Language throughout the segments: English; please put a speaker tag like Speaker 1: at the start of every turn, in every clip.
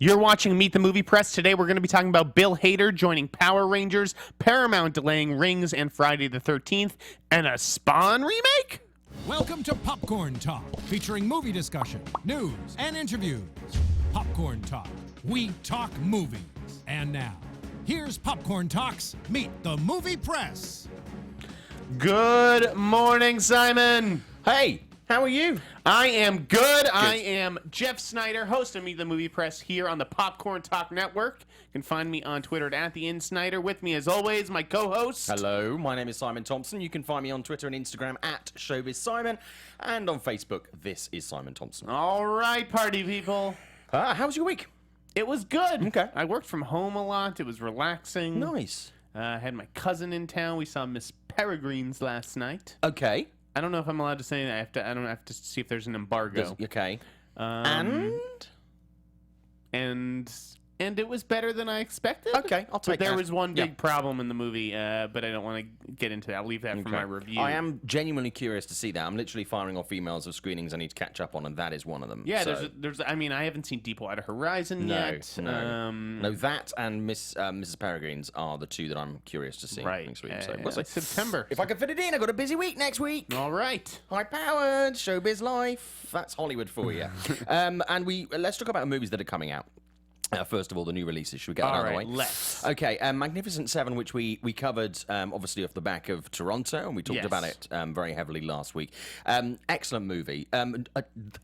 Speaker 1: You're watching Meet the Movie Press. Today we're going to be talking about Bill Hader joining Power Rangers, Paramount delaying Rings and Friday the 13th, and a Spawn remake?
Speaker 2: Welcome to Popcorn Talk, featuring movie discussion, news, and interviews. Popcorn Talk. We talk movies. And now, here's Popcorn Talk's Meet the Movie Press.
Speaker 1: Good morning, Simon.
Speaker 3: Hey, how are you?
Speaker 1: I am good. I am Jeff Sneider, host of Meet the Movie Press here on the Popcorn Talk Network. You can find me on Twitter at @theinsnider. With me, as always, my co-host.
Speaker 3: Hello, my name is Simon Thompson. You can find me on Twitter and Instagram at ShowbizSimon, and on Facebook, this is Simon Thompson.
Speaker 1: All right, party people.
Speaker 3: How was your week?
Speaker 1: It was good.
Speaker 3: Okay.
Speaker 1: I worked from home a lot. It was relaxing.
Speaker 3: Nice.
Speaker 1: I had my cousin in town. We saw Miss Peregrine's last night.
Speaker 3: Okay.
Speaker 1: I don't know if I'm allowed to say that. I don't have to see if there's an embargo.
Speaker 3: Okay.
Speaker 1: And it was better than I expected.
Speaker 3: Okay, I'll take
Speaker 1: But there
Speaker 3: that.
Speaker 1: was one big problem in the movie, but I don't want to get into that. I'll leave that for my review.
Speaker 3: I am genuinely curious to see that. I'm literally firing off emails of screenings I need to catch up on, and that is one of them.
Speaker 1: Yeah,
Speaker 3: so.
Speaker 1: there's. I mean, I haven't seen Deepwater Horizon yet.
Speaker 3: No, that and Mrs. Peregrine's are the two that I'm curious to see
Speaker 1: Right.
Speaker 3: next week. So we'll see.
Speaker 1: September.
Speaker 3: If I can fit it in, I've got a busy week next week.
Speaker 1: All right.
Speaker 3: High-powered showbiz life. That's Hollywood for you. And let's talk about movies that are coming out. First of all, the new releases. Should we get that out of the way?
Speaker 1: Let's.
Speaker 3: Okay, Magnificent Seven, which we covered, obviously, off the back of Toronto, and we talked about it very heavily last week. Excellent movie.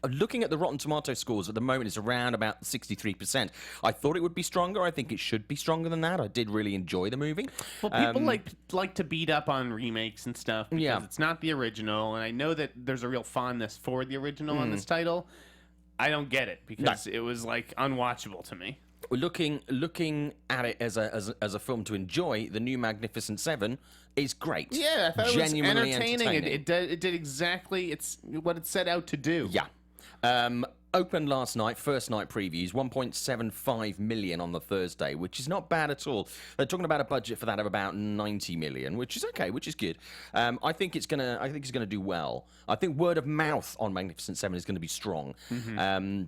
Speaker 3: Looking at the Rotten Tomato scores at the moment, it's around about 63%. I thought it would be stronger. I think it should be stronger than that. I did really enjoy the movie.
Speaker 1: Well, people like to beat up on remakes and stuff because it's not the original, and I know that there's a real fondness for the original on this title. I don't get it because it was like unwatchable to me.
Speaker 3: Looking at it as a film to enjoy, the new Magnificent Seven is great.
Speaker 1: Yeah, I thought
Speaker 3: Genuinely
Speaker 1: it was entertaining. It did exactly what it set out to do.
Speaker 3: Yeah. Opened last night, first night previews, 1.75 million on the Thursday, which is not bad at all. They're talking about a budget for that of about 90 million, which is okay, which is good. I think it's gonna do well. I think word of mouth on Magnificent Seven is going to be strong.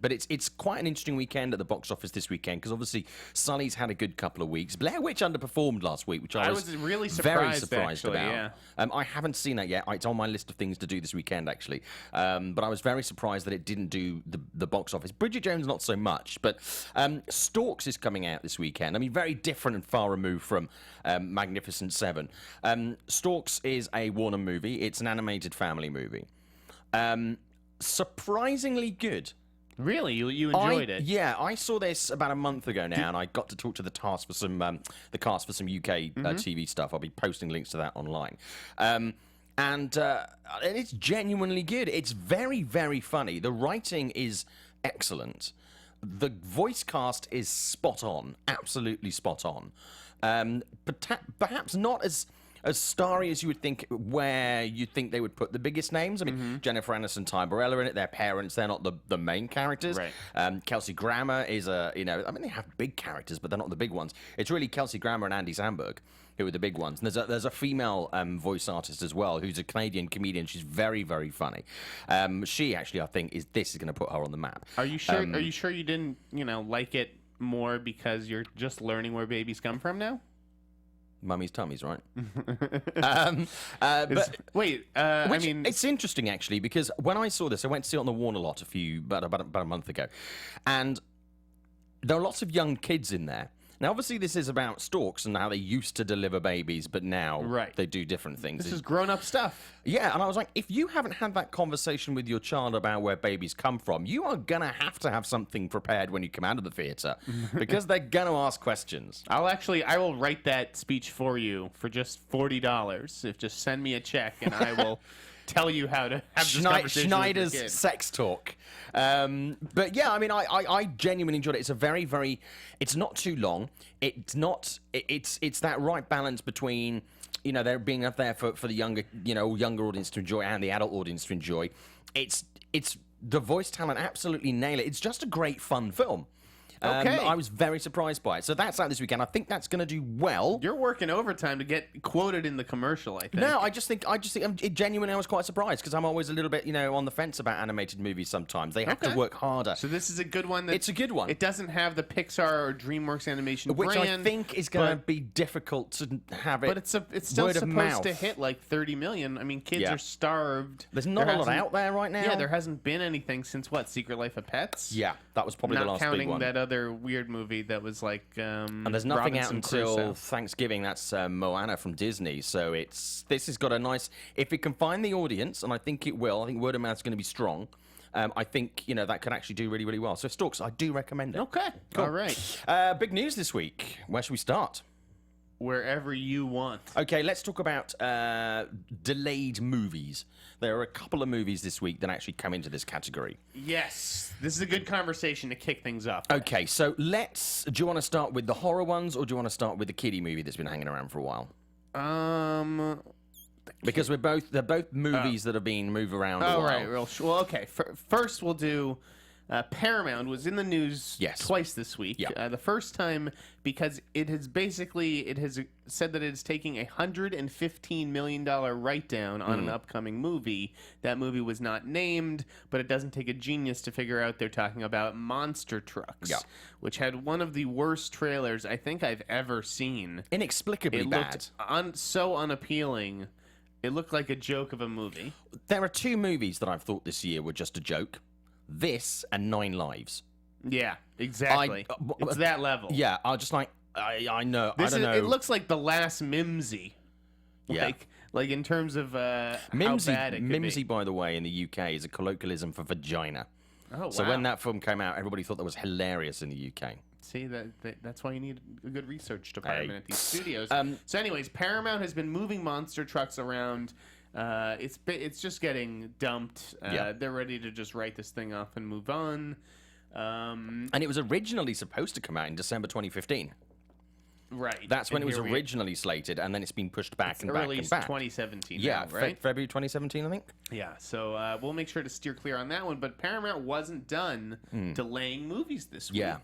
Speaker 3: But it's quite an interesting weekend at the box office this weekend because obviously Sully's had a good couple of weeks. Blair Witch underperformed last week, which I was
Speaker 1: really
Speaker 3: very
Speaker 1: surprised
Speaker 3: surprised
Speaker 1: actually,
Speaker 3: about. I haven't seen that yet. It's on my list of things to do this weekend actually. But I was very surprised that it didn't do the box office. Bridget Jones not so much, but Storks is coming out this weekend. I mean, very different and far removed from Magnificent Seven. Storks is a Warner movie. It's an animated family movie. Surprisingly good.
Speaker 1: Really, you enjoyed it?
Speaker 3: Yeah, I saw this about a month ago now, and I got to talk to the cast for some UK TV stuff. I'll be posting links to that online. And it's genuinely good. It's very, very funny. The writing is excellent. The voice cast is spot on, absolutely spot on. Perhaps not as starry as you would think, where you think they would put the biggest names. I mean, Jennifer Aniston, Ty Burrell are in it. Their parents, they're not the main characters.
Speaker 1: Right.
Speaker 3: Kelsey Grammer is they have big characters, but they're not the big ones. It's really Kelsey Grammer and Andy Samberg who are the big ones. And there's a female voice artist as well, who's a Canadian comedian. She's very, very funny. She actually, I think, is going to put her on the map.
Speaker 1: Are you sure? Are you sure you didn't, like it more because you're just learning where babies come from now?
Speaker 3: Mummy's tummies, right? It's interesting actually because when I saw this, I went to see it on the Warner lot about a month ago, and there are lots of young kids in there. Now, obviously, this is about storks and how they used to deliver babies, but now they do different things.
Speaker 1: This is grown-up stuff.
Speaker 3: Yeah, and I was like, if you haven't had that conversation with your child about where babies come from, you are going to have something prepared when you come out of the theater, because they're going to ask questions.
Speaker 1: I will write that speech for you for just $40. Just send me a check, and I will tell you how to have this conversation
Speaker 3: Schneider's
Speaker 1: with your kid.
Speaker 3: sex talk. But yeah, I mean, I genuinely enjoyed it. It's a very, very. It's not too long. It's that right balance between they're being up there for the younger audience to enjoy and the adult audience to enjoy. It's the voice talent absolutely nail it. It's just a great fun film.
Speaker 1: Okay.
Speaker 3: I was very surprised by it. So that's out this weekend. I think that's going to do well.
Speaker 1: You're working overtime to get quoted in the commercial, I think.
Speaker 3: No, I just think genuinely I was quite surprised because I'm always a little bit, on the fence about animated movies sometimes. They have to work harder.
Speaker 1: So this is a good one.
Speaker 3: It's a good one.
Speaker 1: It doesn't have the Pixar or DreamWorks animation
Speaker 3: Which
Speaker 1: brand,
Speaker 3: I think is going to be difficult to have it.
Speaker 1: But it's still
Speaker 3: word of
Speaker 1: supposed
Speaker 3: mouth.
Speaker 1: to hit like 30 million. I mean, kids are starved.
Speaker 3: There's not a lot
Speaker 1: hasn't-
Speaker 3: out there right now.
Speaker 1: Yeah, there hasn't been anything since what? Secret Life of Pets?
Speaker 3: Yeah, that was probably
Speaker 1: Not
Speaker 3: the last big
Speaker 1: counting
Speaker 3: one.
Speaker 1: that other weird movie that was like.
Speaker 3: And there's nothing out
Speaker 1: Robinson
Speaker 3: until
Speaker 1: Crusoe.
Speaker 3: Thanksgiving. That's Moana from Disney. So this has got a nice. If it can find the audience, and I think it will. I think word of mouth is going to be strong. I think that could actually do really, really well. So Storks, I do recommend it.
Speaker 1: Okay.
Speaker 3: Cool.
Speaker 1: All right.
Speaker 3: Big news this week. Where should we start?
Speaker 1: Wherever you want.
Speaker 3: Okay, let's talk about delayed movies. There are a couple of movies this week that actually come into this category.
Speaker 1: Yes. This is a good conversation to kick things off.
Speaker 3: Okay, so do you want to start with the horror ones, or do you want to start with the kiddie movie that's been hanging around for a while? Because they're both movies that have been moved around a while.
Speaker 1: Right. Well, okay. First, we'll do Paramount was in the news twice this week.
Speaker 3: Yeah.
Speaker 1: The first time because it has said that it is taking a $115 million write-down on an upcoming movie. That movie was not named, but it doesn't take a genius to figure out they're talking about Monster Trucks, which had one of the worst trailers I think I've ever seen.
Speaker 3: Inexplicably bad.
Speaker 1: Looked so unappealing. It looked like a joke of a movie.
Speaker 3: There are two movies that I've thought this year were just a joke. This and 9 Lives.
Speaker 1: Yeah, exactly. It's that level.
Speaker 3: Yeah, I just I know. I don't know.
Speaker 1: It looks like the last Mimsy.
Speaker 3: Yeah.
Speaker 1: Like in terms of
Speaker 3: Mimsy,
Speaker 1: how bad it could
Speaker 3: Mimsy,
Speaker 1: be.
Speaker 3: by the way, in the UK is a colloquialism for vagina.
Speaker 1: Oh, wow.
Speaker 3: So when that film came out, everybody thought that was hilarious in the UK.
Speaker 1: See, that's why you need a good research department at these studios. So anyways, Paramount has been moving monster trucks around. It's just getting dumped. They're ready to just write this thing off and move on.
Speaker 3: And it was originally supposed to come out in December 2015.
Speaker 1: Right.
Speaker 3: That's when it was originally slated, and then it's been pushed back and back and back.
Speaker 1: 2017
Speaker 3: Yeah,
Speaker 1: now, right?
Speaker 3: February 2017, I think.
Speaker 1: Yeah, so we'll make sure to steer clear on that one. But Paramount wasn't done delaying movies this week.
Speaker 3: Yeah.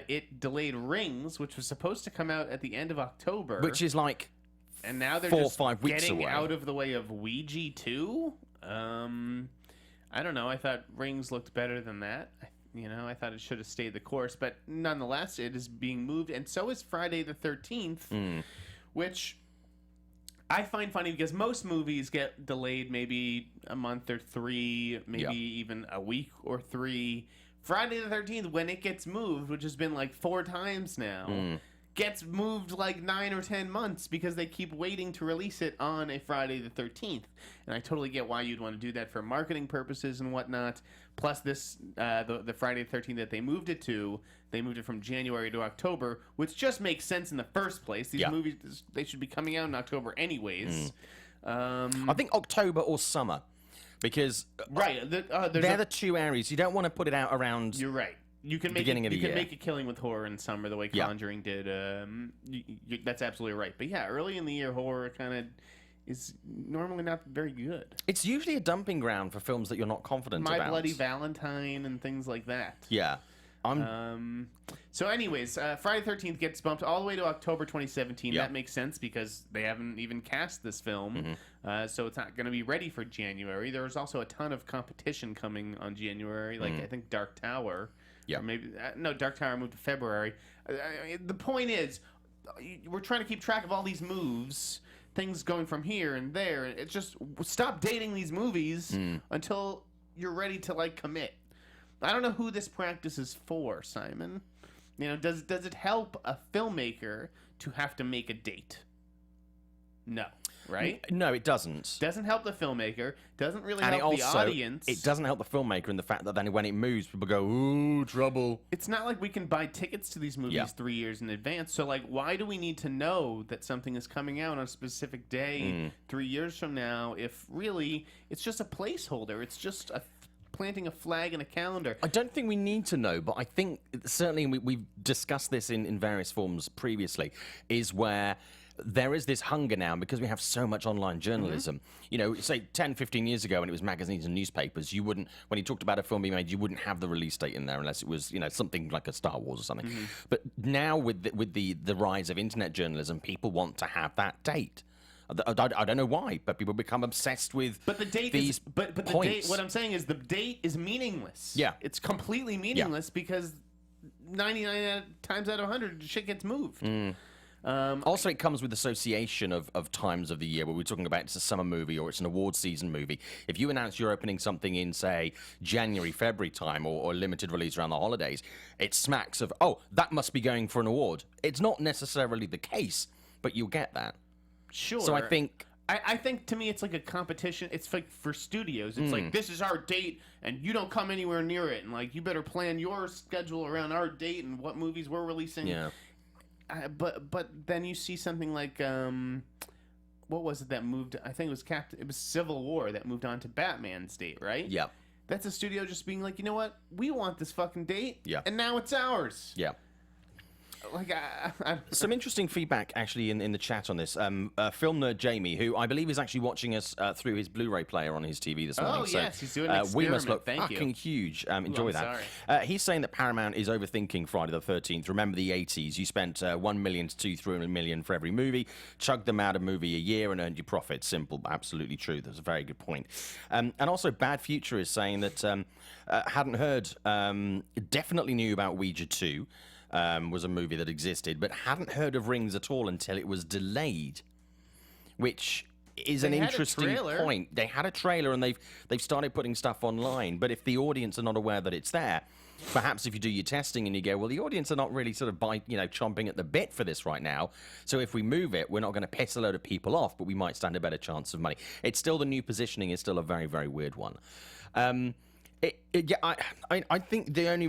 Speaker 1: It delayed Rings, which was supposed to come out at the end of October.
Speaker 3: Which is like
Speaker 1: and now they're
Speaker 3: 4 or
Speaker 1: just
Speaker 3: 5 weeks
Speaker 1: getting
Speaker 3: away.
Speaker 1: out of the way of Ouija 2. I don't know. I thought Rings looked better than that. I thought it should have stayed the course. But nonetheless, it is being moved. And so is Friday the 13th, which I find funny because most movies get delayed maybe a month or 3, maybe even a week or 3. Friday the 13th, when it gets moved, which has been like 4 times now, gets moved like 9 or 10 months because they keep waiting to release it on a Friday the 13th. And I totally get why you'd want to do that for marketing purposes and whatnot. Plus this, the Friday the 13th that they moved it to, they moved it from January to October, which just makes sense in the first place. These movies, they should be coming out in October anyways.
Speaker 3: I think October or summer. Because they're the two areas. You don't want to put it out around.
Speaker 1: You're right. You can make make a killing with horror in summer the way Conjuring did. That's absolutely right. But yeah, early in the year, horror kind of is normally not very good.
Speaker 3: It's usually a dumping ground for films that you're not confident about.
Speaker 1: My Bloody Valentine and things like that.
Speaker 3: Yeah.
Speaker 1: So anyways, Friday the 13th gets bumped all the way to October 2017. That makes sense because they haven't even cast this film. So it's not going to be ready for January. There's also a ton of competition coming on January, like I think Dark Tower.
Speaker 3: Yeah.
Speaker 1: Or maybe no, Dark Tower moved to February. The point is, we're trying to keep track of all these moves, things going from here and there. It's just stop dating these movies until you're ready to commit. I don't know who this practice is for, Simon. Does it help a filmmaker to have to make a date? No, right?
Speaker 3: No, it doesn't.
Speaker 1: Doesn't help the filmmaker. Doesn't really help the audience.
Speaker 3: It doesn't help the filmmaker in the fact that then when it moves, people go, ooh, trouble.
Speaker 1: It's not like we can buy tickets to these movies 3 years in advance. So, why do we need to know that something is coming out on a specific day 3 years from now if really it's just a placeholder? It's just planting a flag in a calendar.
Speaker 3: I don't think we need to know, but I think certainly we've discussed this in various forms previously, is where there is this hunger now because we have so much online journalism. You know, say 10, 15 years ago when it was magazines and newspapers, you wouldn't, when you talked about a film being made, you wouldn't have the release date in there unless it was, you know, something like a Star Wars or something. But now with the rise of internet journalism, people want to have that date. I don't know why, but people become obsessed with
Speaker 1: the date
Speaker 3: these
Speaker 1: but the
Speaker 3: points.
Speaker 1: date, what I'm saying is the date is meaningless.
Speaker 3: Yeah.
Speaker 1: It's completely meaningless because 99 times out of 100, shit gets moved.
Speaker 3: Also, it comes with association of times of the year where we're talking about it's a summer movie or it's an award season movie. If you announce you're opening something in, say, January, February time or limited release around the holidays, it smacks of, oh, that must be going for an award. It's not necessarily the case, but you'll get that.
Speaker 1: Sure.
Speaker 3: So I think...
Speaker 1: I think to me it's like a competition. It's like for studios. It's like, this is our date, and you don't come anywhere near it. And like, you better plan your schedule around our date and what movies we're releasing.
Speaker 3: Yeah.
Speaker 1: But then you see something like what was it that moved? I think it was Civil War that moved on to Batman's date, right?
Speaker 3: Yeah.
Speaker 1: That's a studio just being like, you know what? We want this fucking date.
Speaker 3: Yeah.
Speaker 1: And now it's ours.
Speaker 3: Yeah.
Speaker 1: Like
Speaker 3: some interesting feedback actually in the chat on this. Film nerd Jamie, who I believe is actually watching us through his Blu-ray player on his TV this morning.
Speaker 1: Oh
Speaker 3: so,
Speaker 1: yes, he's doing an
Speaker 3: we must
Speaker 1: experiment.
Speaker 3: look
Speaker 1: Thank
Speaker 3: fucking
Speaker 1: you.
Speaker 3: huge. Enjoy
Speaker 1: I'm
Speaker 3: that.
Speaker 1: sorry.
Speaker 3: He's saying that Paramount is overthinking Friday the 13th. Remember the 80s? You spent 1 million to 2-3 million for every movie, chugged them out a movie a year, and earned your profit. Simple, but absolutely true. That's a very good point. And also, Bad Future is saying that hadn't heard, definitely knew about Ouija 2. Was a movie that existed, but hadn't heard of Rings at all until it was delayed, which is an interesting point. They had a trailer and they've started putting stuff online, but if the audience are not aware that it's there, perhaps if you do your testing and you go, well, the audience are not really sort of chomping at the bit for this right now, so if we move it, we're not going to piss a load of people off, but we might stand a better chance of money. It's still, the new positioning is still a very, very weird one. I think the only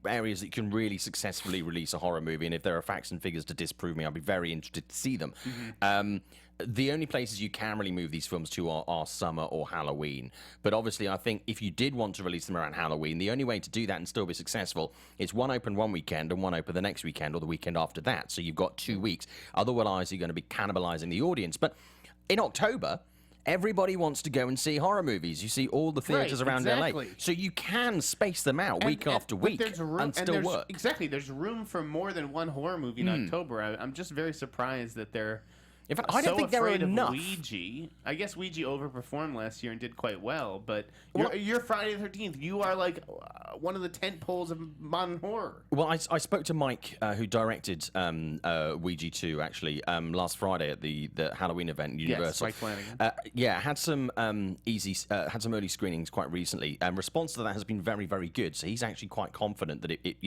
Speaker 3: areas that you can really successfully release a horror movie, and if there are facts and figures to disprove me, I'll be very interested to see them. The only places you can really move these films to are summer or Halloween. But obviously, I think if you did want to release them around Halloween, the only way to do that and still be successful is one open one weekend and one open the next weekend or the weekend after that. So you've got 2 weeks. Otherwise, you're going to be cannibalizing the audience. But in October, everybody wants to go and see horror movies. You see all the theaters around LA. So you can space them out week after week and still work.
Speaker 1: Exactly. There's room for more than one horror movie in October. I'm just very surprised that they're
Speaker 3: in fact, I don't think there are enough.
Speaker 1: Ouija. I guess Ouija overperformed last year and did quite well, but you're Friday the 13th. You are like one of the tentpoles of modern horror.
Speaker 3: Well, I spoke to Mike, who directed Ouija 2, actually, last Friday at the Halloween event at Universal.
Speaker 1: Yes, Mike Flanagan.
Speaker 3: Had some had some early screenings quite recently. Response to that has been very, very good. So he's actually quite confident that it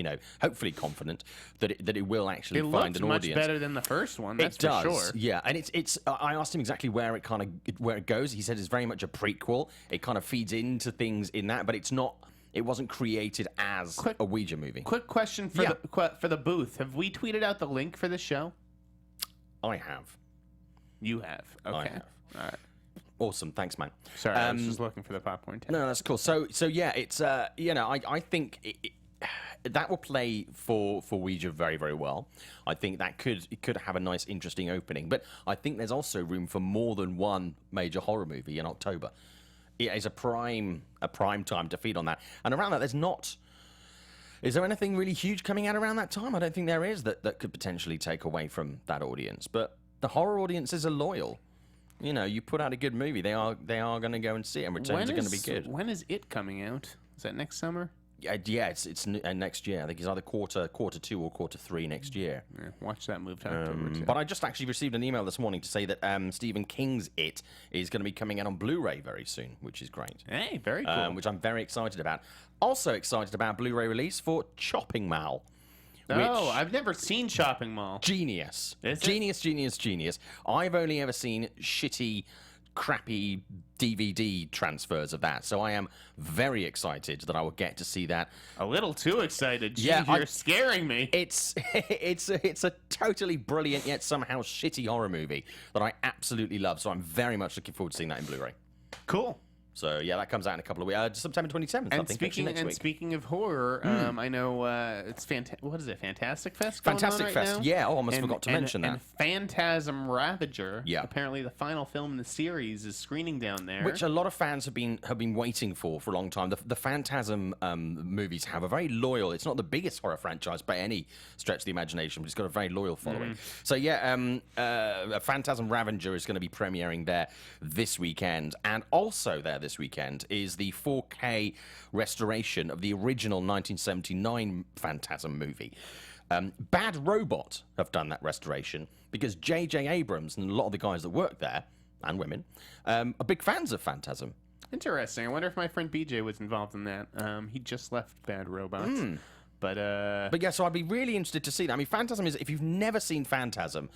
Speaker 3: hopefully confident that it will actually find an audience.
Speaker 1: It looks much better than the first one. That's
Speaker 3: it does,
Speaker 1: for sure.
Speaker 3: Yeah. And it's. I asked him exactly where it goes. He said it's very much a prequel. It kind of feeds into things in that, but it's not. It wasn't created as a Ouija movie.
Speaker 1: Quick question for the booth: have we tweeted out the link for the show?
Speaker 3: I have.
Speaker 1: You have. Okay.
Speaker 3: I have.
Speaker 1: All right.
Speaker 3: Awesome. Thanks, man.
Speaker 1: Sorry, I was just looking for the popcorn tab.
Speaker 3: No, that's cool. So yeah, it's I think that will play for Ouija very, very well. I think that could have a nice, interesting opening. But I think there's also room for more than one major horror movie in October. It is a prime time to feed on that. And around that, there's not. Is there anything really huge coming out around that time? I don't think there is that could potentially take away from that audience. But the horror audiences are loyal. You know, you put out a good movie, they are going to go and see it, and returns are going to be good.
Speaker 1: When is it coming out? Is that next summer?
Speaker 3: Yeah, it's next year. I think it's either quarter 2 or quarter 3 next year.
Speaker 1: Yeah, watch that move to October too.
Speaker 3: But I just actually received an email this morning to say that Stephen King's It is going to be coming out on Blu-ray very soon, which is great.
Speaker 1: Hey, very cool.
Speaker 3: Which I'm very excited about. Also excited about Blu-ray release for Chopping Mall.
Speaker 1: Oh, I've never seen Shopping Mall.
Speaker 3: Genius.
Speaker 1: Is it?
Speaker 3: Genius. I've only ever seen shitty, crappy DVD transfers of that, so I am very excited that I will get to see that.
Speaker 1: A little too excited. Gee,
Speaker 3: Yeah,
Speaker 1: you're scaring me.
Speaker 3: It's a totally brilliant yet somehow shitty horror movie that I absolutely love, so I'm very much looking forward to seeing that in Blu-ray.
Speaker 1: Cool.
Speaker 3: So yeah, that comes out in a couple of weeks. September 27th, I think. Next week.
Speaker 1: Speaking of horror, I know it's what is it? Fantastic Fest.
Speaker 3: Fantastic
Speaker 1: right
Speaker 3: Fest.
Speaker 1: now?
Speaker 3: Yeah, I almost forgot to mention that.
Speaker 1: And Phantasm Ravager.
Speaker 3: Yeah.
Speaker 1: Apparently, the final film in the series is screening down there,
Speaker 3: which a lot of fans have been waiting for a long time. The Phantasm movies have a very loyal. It's not the biggest horror franchise by any stretch of the imagination, but it's got a very loyal following. So yeah, Phantasm Ravager is going to be premiering there this weekend, and also there this weekend is the 4K restoration of the original 1979 Phantasm movie. Bad Robot have done that restoration because J.J. Abrams and a lot of the guys that work there, and women, are big fans of Phantasm.
Speaker 1: Interesting. I wonder if my friend BJ was involved in that. He just left Bad Robots. But
Speaker 3: yeah, so I'd be really interested to see that. I mean, Phantasm is, if you've never seen Phantasm,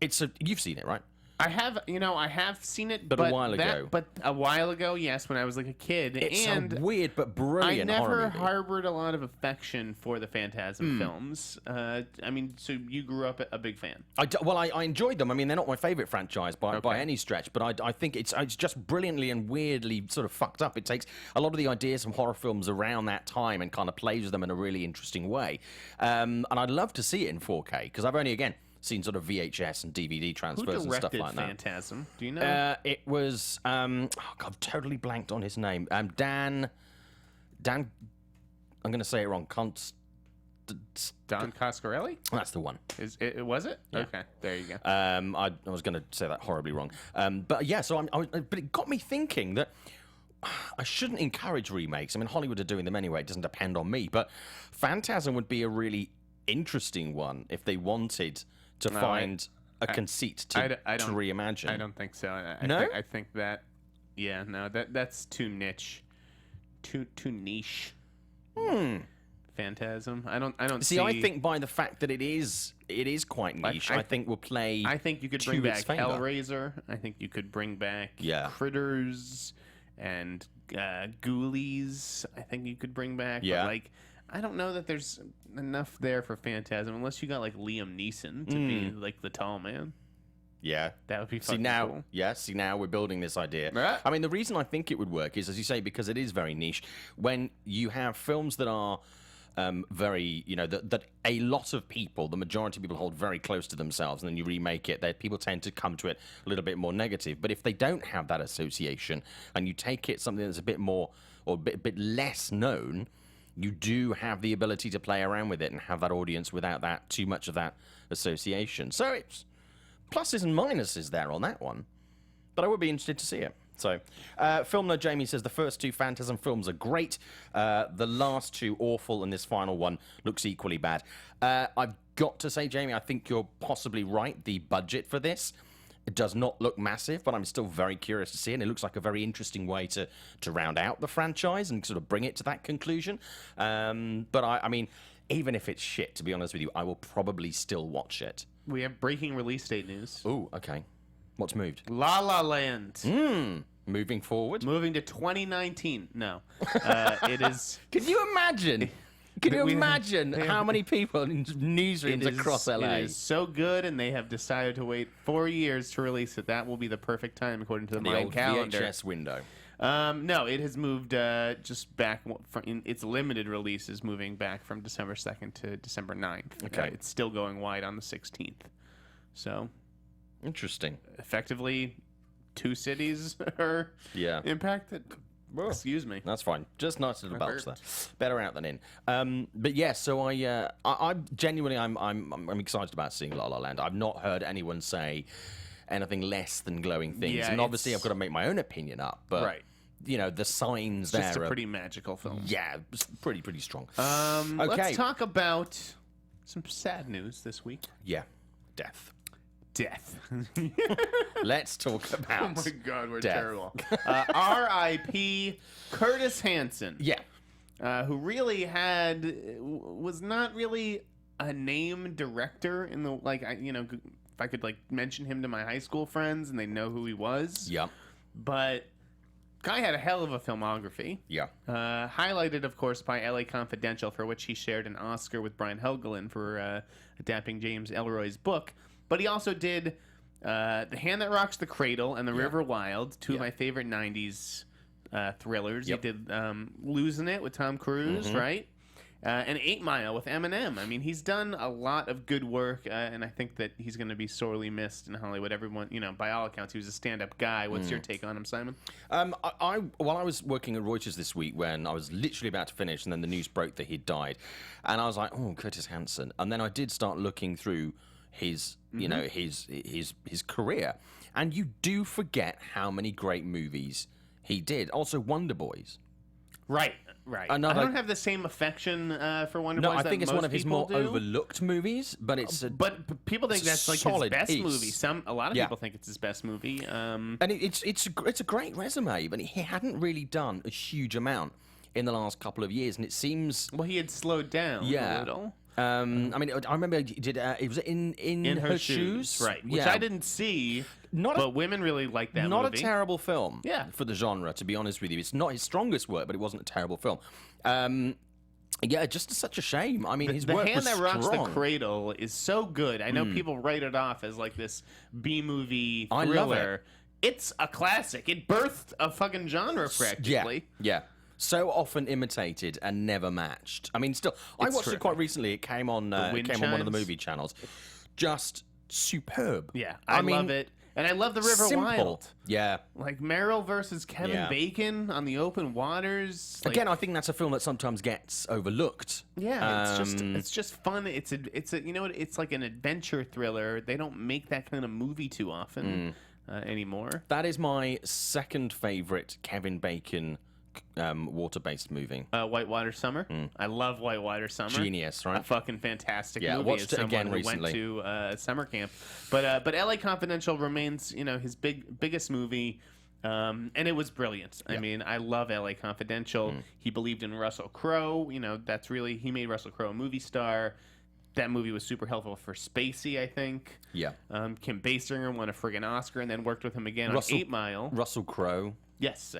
Speaker 3: you've seen it, right?
Speaker 1: I have seen it,
Speaker 3: but a while ago.
Speaker 1: But a while ago, yes, when I was like a kid.
Speaker 3: It's
Speaker 1: and
Speaker 3: a weird but brilliant horror
Speaker 1: I
Speaker 3: movie.
Speaker 1: never harbored a lot of affection for the Phantasm films. I mean, so you grew up a big fan.
Speaker 3: I enjoyed them. I mean, they're not my favorite franchise by any stretch, but I think it's just brilliantly and weirdly sort of fucked up. It takes a lot of the ideas from horror films around that time and kind of plays with them in a really interesting way. And I'd love to see it in 4K, because I've only, again, seen sort of VHS and DVD transfers and stuff like that.
Speaker 1: Who directed Phantasm? Do you know?
Speaker 3: It was I've totally blanked on his name. Dan. I'm going to say it wrong.
Speaker 1: Don Coscarelli?
Speaker 3: That's the one.
Speaker 1: Was it?
Speaker 3: Yeah.
Speaker 1: Okay, there you go.
Speaker 3: I was going to say that horribly wrong. But yeah, so but it got me thinking that I shouldn't encourage remakes. I mean, Hollywood are doing them anyway. It doesn't depend on me. But Phantasm would be a really interesting one if they wanted to find a conceit to reimagine.
Speaker 1: I don't think so. I think that, that's too niche, too niche. Phantasm. I don't see.
Speaker 3: I think by the fact that it is quite niche, I think will play.
Speaker 1: I think you could bring back Hellraiser. I think you could bring back Critters and Ghoulies. I think you could bring back.
Speaker 3: Yeah.
Speaker 1: But I don't know that there's enough there for Phantasm unless you got Liam Neeson to be the tall man.
Speaker 3: Yeah,
Speaker 1: that would be
Speaker 3: fucking cool. See, now we're building this idea.
Speaker 1: Right.
Speaker 3: I mean, the reason I think it would work is, as you say, because it is very niche. When you have films that are very, that a lot of people, the majority of people hold very close to themselves, and then you remake it, people tend to come to it a little bit more negative. But if they don't have that association, and you take it something that's a bit more or a bit less known, you do have the ability to play around with it and have that audience without that too much of that association. So it's pluses and minuses there on that one, but I would be interested to see it. So, Film Nerd Jamie says the first two Phantasm films are great. The last two awful, and this final one looks equally bad. I've got to say, Jamie, I think you're possibly right. The budget for this, it does not look massive, but I'm still very curious to see it. And it looks like a very interesting way to round out the franchise and sort of bring it to that conclusion. But I mean, even if it's shit, to be honest with you, I will probably still watch it.
Speaker 1: We have breaking release date news.
Speaker 3: Ooh, okay. What's moved?
Speaker 1: La La Land.
Speaker 3: Moving forward?
Speaker 1: Moving to 2019. No. It is...
Speaker 3: Can you imagine... Can you imagine how many people in newsrooms across LA?
Speaker 1: It is so good, and they have decided to wait 4 years to release it. That will be the perfect time, according to the Mayan calendar.
Speaker 3: VHS window.
Speaker 1: No, it has moved just back in its limited release is moving back from December 2nd to December 9th.
Speaker 3: Okay.
Speaker 1: It's still going wide on the 16th. So,
Speaker 3: interesting.
Speaker 1: Effectively, 2 cities are impacted.
Speaker 3: Well,
Speaker 1: excuse me.
Speaker 3: That's fine. Just nice little belch there. Better out than in. But yeah, so I genuinely I'm excited about seeing La La Land. I've not heard anyone say anything less than glowing things, and obviously I've got to make my own opinion up. But the signs there.
Speaker 1: It's just a pretty magical film.
Speaker 3: Yeah, it's pretty strong.
Speaker 1: Okay. Let's talk about some sad news this week.
Speaker 3: Yeah, death.
Speaker 1: Let's
Speaker 3: talk about.
Speaker 1: Oh my God, we're terrible. R.I.P. Curtis Hanson.
Speaker 3: Yeah,
Speaker 1: who really was not really a name director in the if I could mention him to my high school friends and they know who he was.
Speaker 3: Yeah,
Speaker 1: but guy had a hell of a filmography.
Speaker 3: Yeah,
Speaker 1: highlighted of course by L.A. Confidential, for which he shared an Oscar with Brian Helgeland for adapting James Ellroy's book. But he also did The Hand That Rocks the Cradle and The River Wild, two of my favorite 90s thrillers.
Speaker 3: Yep.
Speaker 1: He did Losing It with Tom Cruise, right? And 8 Mile with Eminem. I mean, he's done a lot of good work, and I think that he's going to be sorely missed in Hollywood. Everyone, by all accounts, he was a stand-up guy. What's your take on him, Simon?
Speaker 3: While I was working at Reuters this week, when I was literally about to finish, and then the news broke that he'd died, and I was like, "Oh, Curtis Hanson," and then I did start looking through his, his career, and you do forget how many great movies he did. Also, Wonder Boys.
Speaker 1: Right. I don't have the same affection for Wonder Boys.
Speaker 3: No, I think it's one of his more
Speaker 1: do.
Speaker 3: overlooked movies, but it's
Speaker 1: but people think that's like his best movie. A lot of people think it's his best movie.
Speaker 3: And it's a great resume, but he hadn't really done a huge amount in the last couple of years, and it seems
Speaker 1: he had slowed down a little.
Speaker 3: I mean, I remember he did. It was in her shoes,
Speaker 1: right? Which I didn't see. But women really like that movie.
Speaker 3: Not a terrible film, for the genre. To be honest with you, it's not his strongest work, but it wasn't a terrible film. Just such a shame. I mean, his work was
Speaker 1: The Hand That Rocks
Speaker 3: strong.
Speaker 1: the Cradle is so good. I know people write it off as like this B-movie thriller.
Speaker 3: I love it.
Speaker 1: It's a classic. It birthed a fucking genre practically.
Speaker 3: Yeah. So often imitated and never matched. I mean, still, I watched it quite recently. It came on. It came on one of the movie channels. Just superb.
Speaker 1: Yeah, I love it. And I love the River
Speaker 3: simple.
Speaker 1: Wild.
Speaker 3: Yeah.
Speaker 1: Like Meryl versus Kevin Bacon on the open waters. Like,
Speaker 3: Again, I think that's a film that sometimes gets overlooked.
Speaker 1: Yeah, it's just fun. It's a it's like an adventure thriller. They don't make that kind of movie too often anymore.
Speaker 3: That is my second favorite Kevin Bacon water-based movie.
Speaker 1: Whitewater Summer. I love Whitewater Summer.
Speaker 3: Genius, right?
Speaker 1: A fucking fantastic movie.
Speaker 3: I watched it again
Speaker 1: who
Speaker 3: recently.
Speaker 1: Went to summer camp, but L.A. Confidential remains his biggest movie, and it was brilliant. I mean, I love L.A. Confidential. He believed in Russell Crowe. He made Russell Crowe a movie star. That movie was super helpful for Spacey, I think.
Speaker 3: Yeah.
Speaker 1: Kim Basinger won a friggin' Oscar and then worked with him again on 8 Mile.
Speaker 3: Russell Crowe.
Speaker 1: Yes,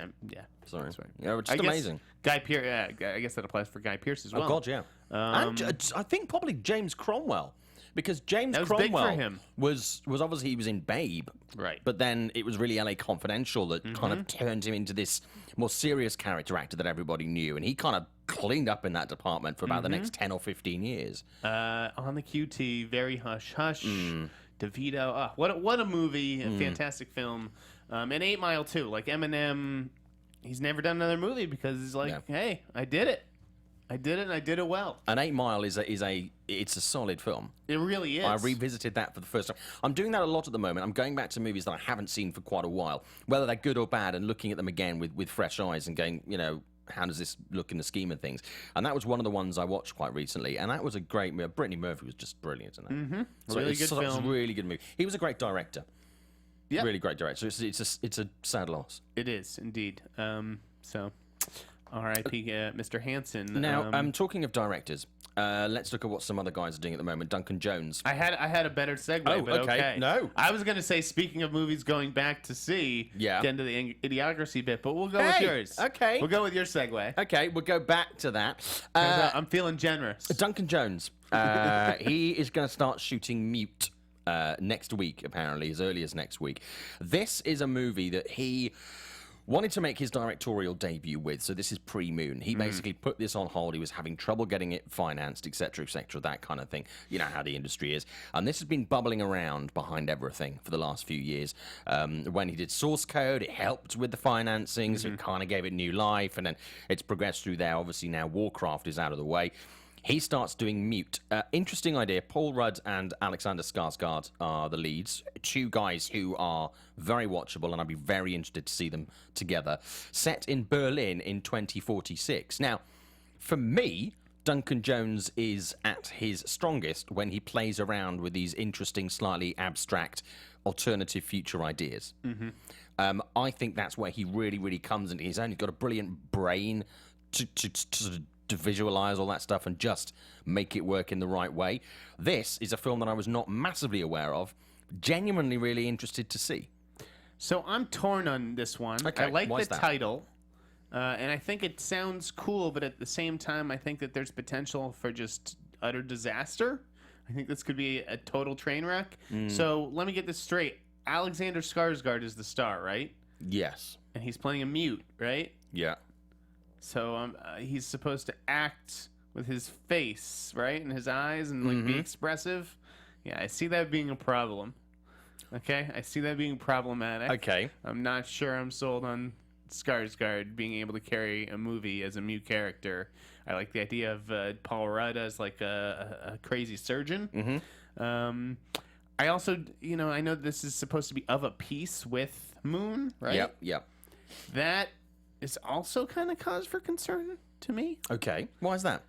Speaker 3: Sorry.
Speaker 1: That's right.
Speaker 3: Yeah, just amazing.
Speaker 1: Guy Pearce. I guess that applies for Guy Pearce as well.
Speaker 3: Oh God, yeah. And I think probably James Cromwell, because James Cromwell
Speaker 1: big for him.
Speaker 3: was obviously he was in Babe,
Speaker 1: right?
Speaker 3: But then it was really LA Confidential that kind of turned him into this more serious character actor that everybody knew, and he kind of cleaned up in that department for about the next 10 or 15 years.
Speaker 1: On the QT, very hush hush. DeVito. What a movie! A fantastic film. And 8 Mile too. Like Eminem, he's never done another movie because he's like, hey, I did it. I did it, and I did it well.
Speaker 3: And 8 Mile it's a solid film.
Speaker 1: It really is.
Speaker 3: I revisited that for the first time. I'm doing that a lot at the moment. I'm going back to movies that I haven't seen for quite a while, whether they're good or bad, and looking at them again with fresh eyes and going, how does this look in the scheme of things? And that was one of the ones I watched quite recently, and that was a great movie. Brittany Murphy was just brilliant in that. So
Speaker 1: really good film.
Speaker 3: It was a really good movie. He was a great director.
Speaker 1: Yeah.
Speaker 3: Really great director. So it's a sad loss.
Speaker 1: It is, indeed. So, R.I.P. Mr. Hanson.
Speaker 3: Now, talking of directors, let's look at what some other guys are doing at the moment. Duncan Jones.
Speaker 1: I had a better segue, but okay.
Speaker 3: No.
Speaker 1: I was going to say, speaking of movies going back to see, get into the idiocracy bit, but we'll go with yours.
Speaker 3: Okay.
Speaker 1: We'll go with your segue.
Speaker 3: Okay, we'll go back to that.
Speaker 1: I'm feeling generous.
Speaker 3: Duncan Jones. He is going to start shooting Mute next week, apparently, as early as next week. This is a movie that he wanted to make his directorial debut with, so this is pre-Moon. He basically put this on hold. He was having trouble getting it financed, etc., that kind of thing. You know how the industry is. And this has been bubbling around behind everything for the last few years. When he did Source Code, it helped with the financing, so it kind of gave it new life, and then it's progressed through there. Obviously, now Warcraft is out of the way. He starts doing Mute. Interesting idea. Paul Rudd and Alexander Skarsgård are the leads. Two guys who are very watchable, and I'd be very interested to see them together. Set in Berlin in 2046. Now, for me, Duncan Jones is at his strongest when he plays around with these interesting, slightly abstract, alternative future ideas. I think that's where he really, really comes into his own. He's got a brilliant brain to visualize all that stuff and just make it work in the right way. This is a film that I was not massively aware of, genuinely really interested to see.
Speaker 1: So I'm torn on this one.
Speaker 3: Okay,
Speaker 1: I like
Speaker 3: why
Speaker 1: the
Speaker 3: is that?
Speaker 1: title, and I think it sounds cool, but at the same time, I think that there's potential for just utter disaster. I think this could be a total train wreck. So let me get this straight. Alexander Skarsgård is the star, right?
Speaker 3: Yes.
Speaker 1: and he's playing a mute, right?
Speaker 3: Yeah.
Speaker 1: So he's supposed to act with his face, right, and his eyes, and like be expressive. Yeah, I see that being a problem. Okay, I see that being problematic.
Speaker 3: Okay.
Speaker 1: I'm not sure I'm sold on Skarsgård being able to carry a movie as a mute character. I like the idea of Paul Rudd as like a crazy surgeon. I also, I know this is supposed to be of a piece with Moon, right?
Speaker 3: Yep.
Speaker 1: That is also kind of cause for concern to me.
Speaker 3: Okay. Why is that?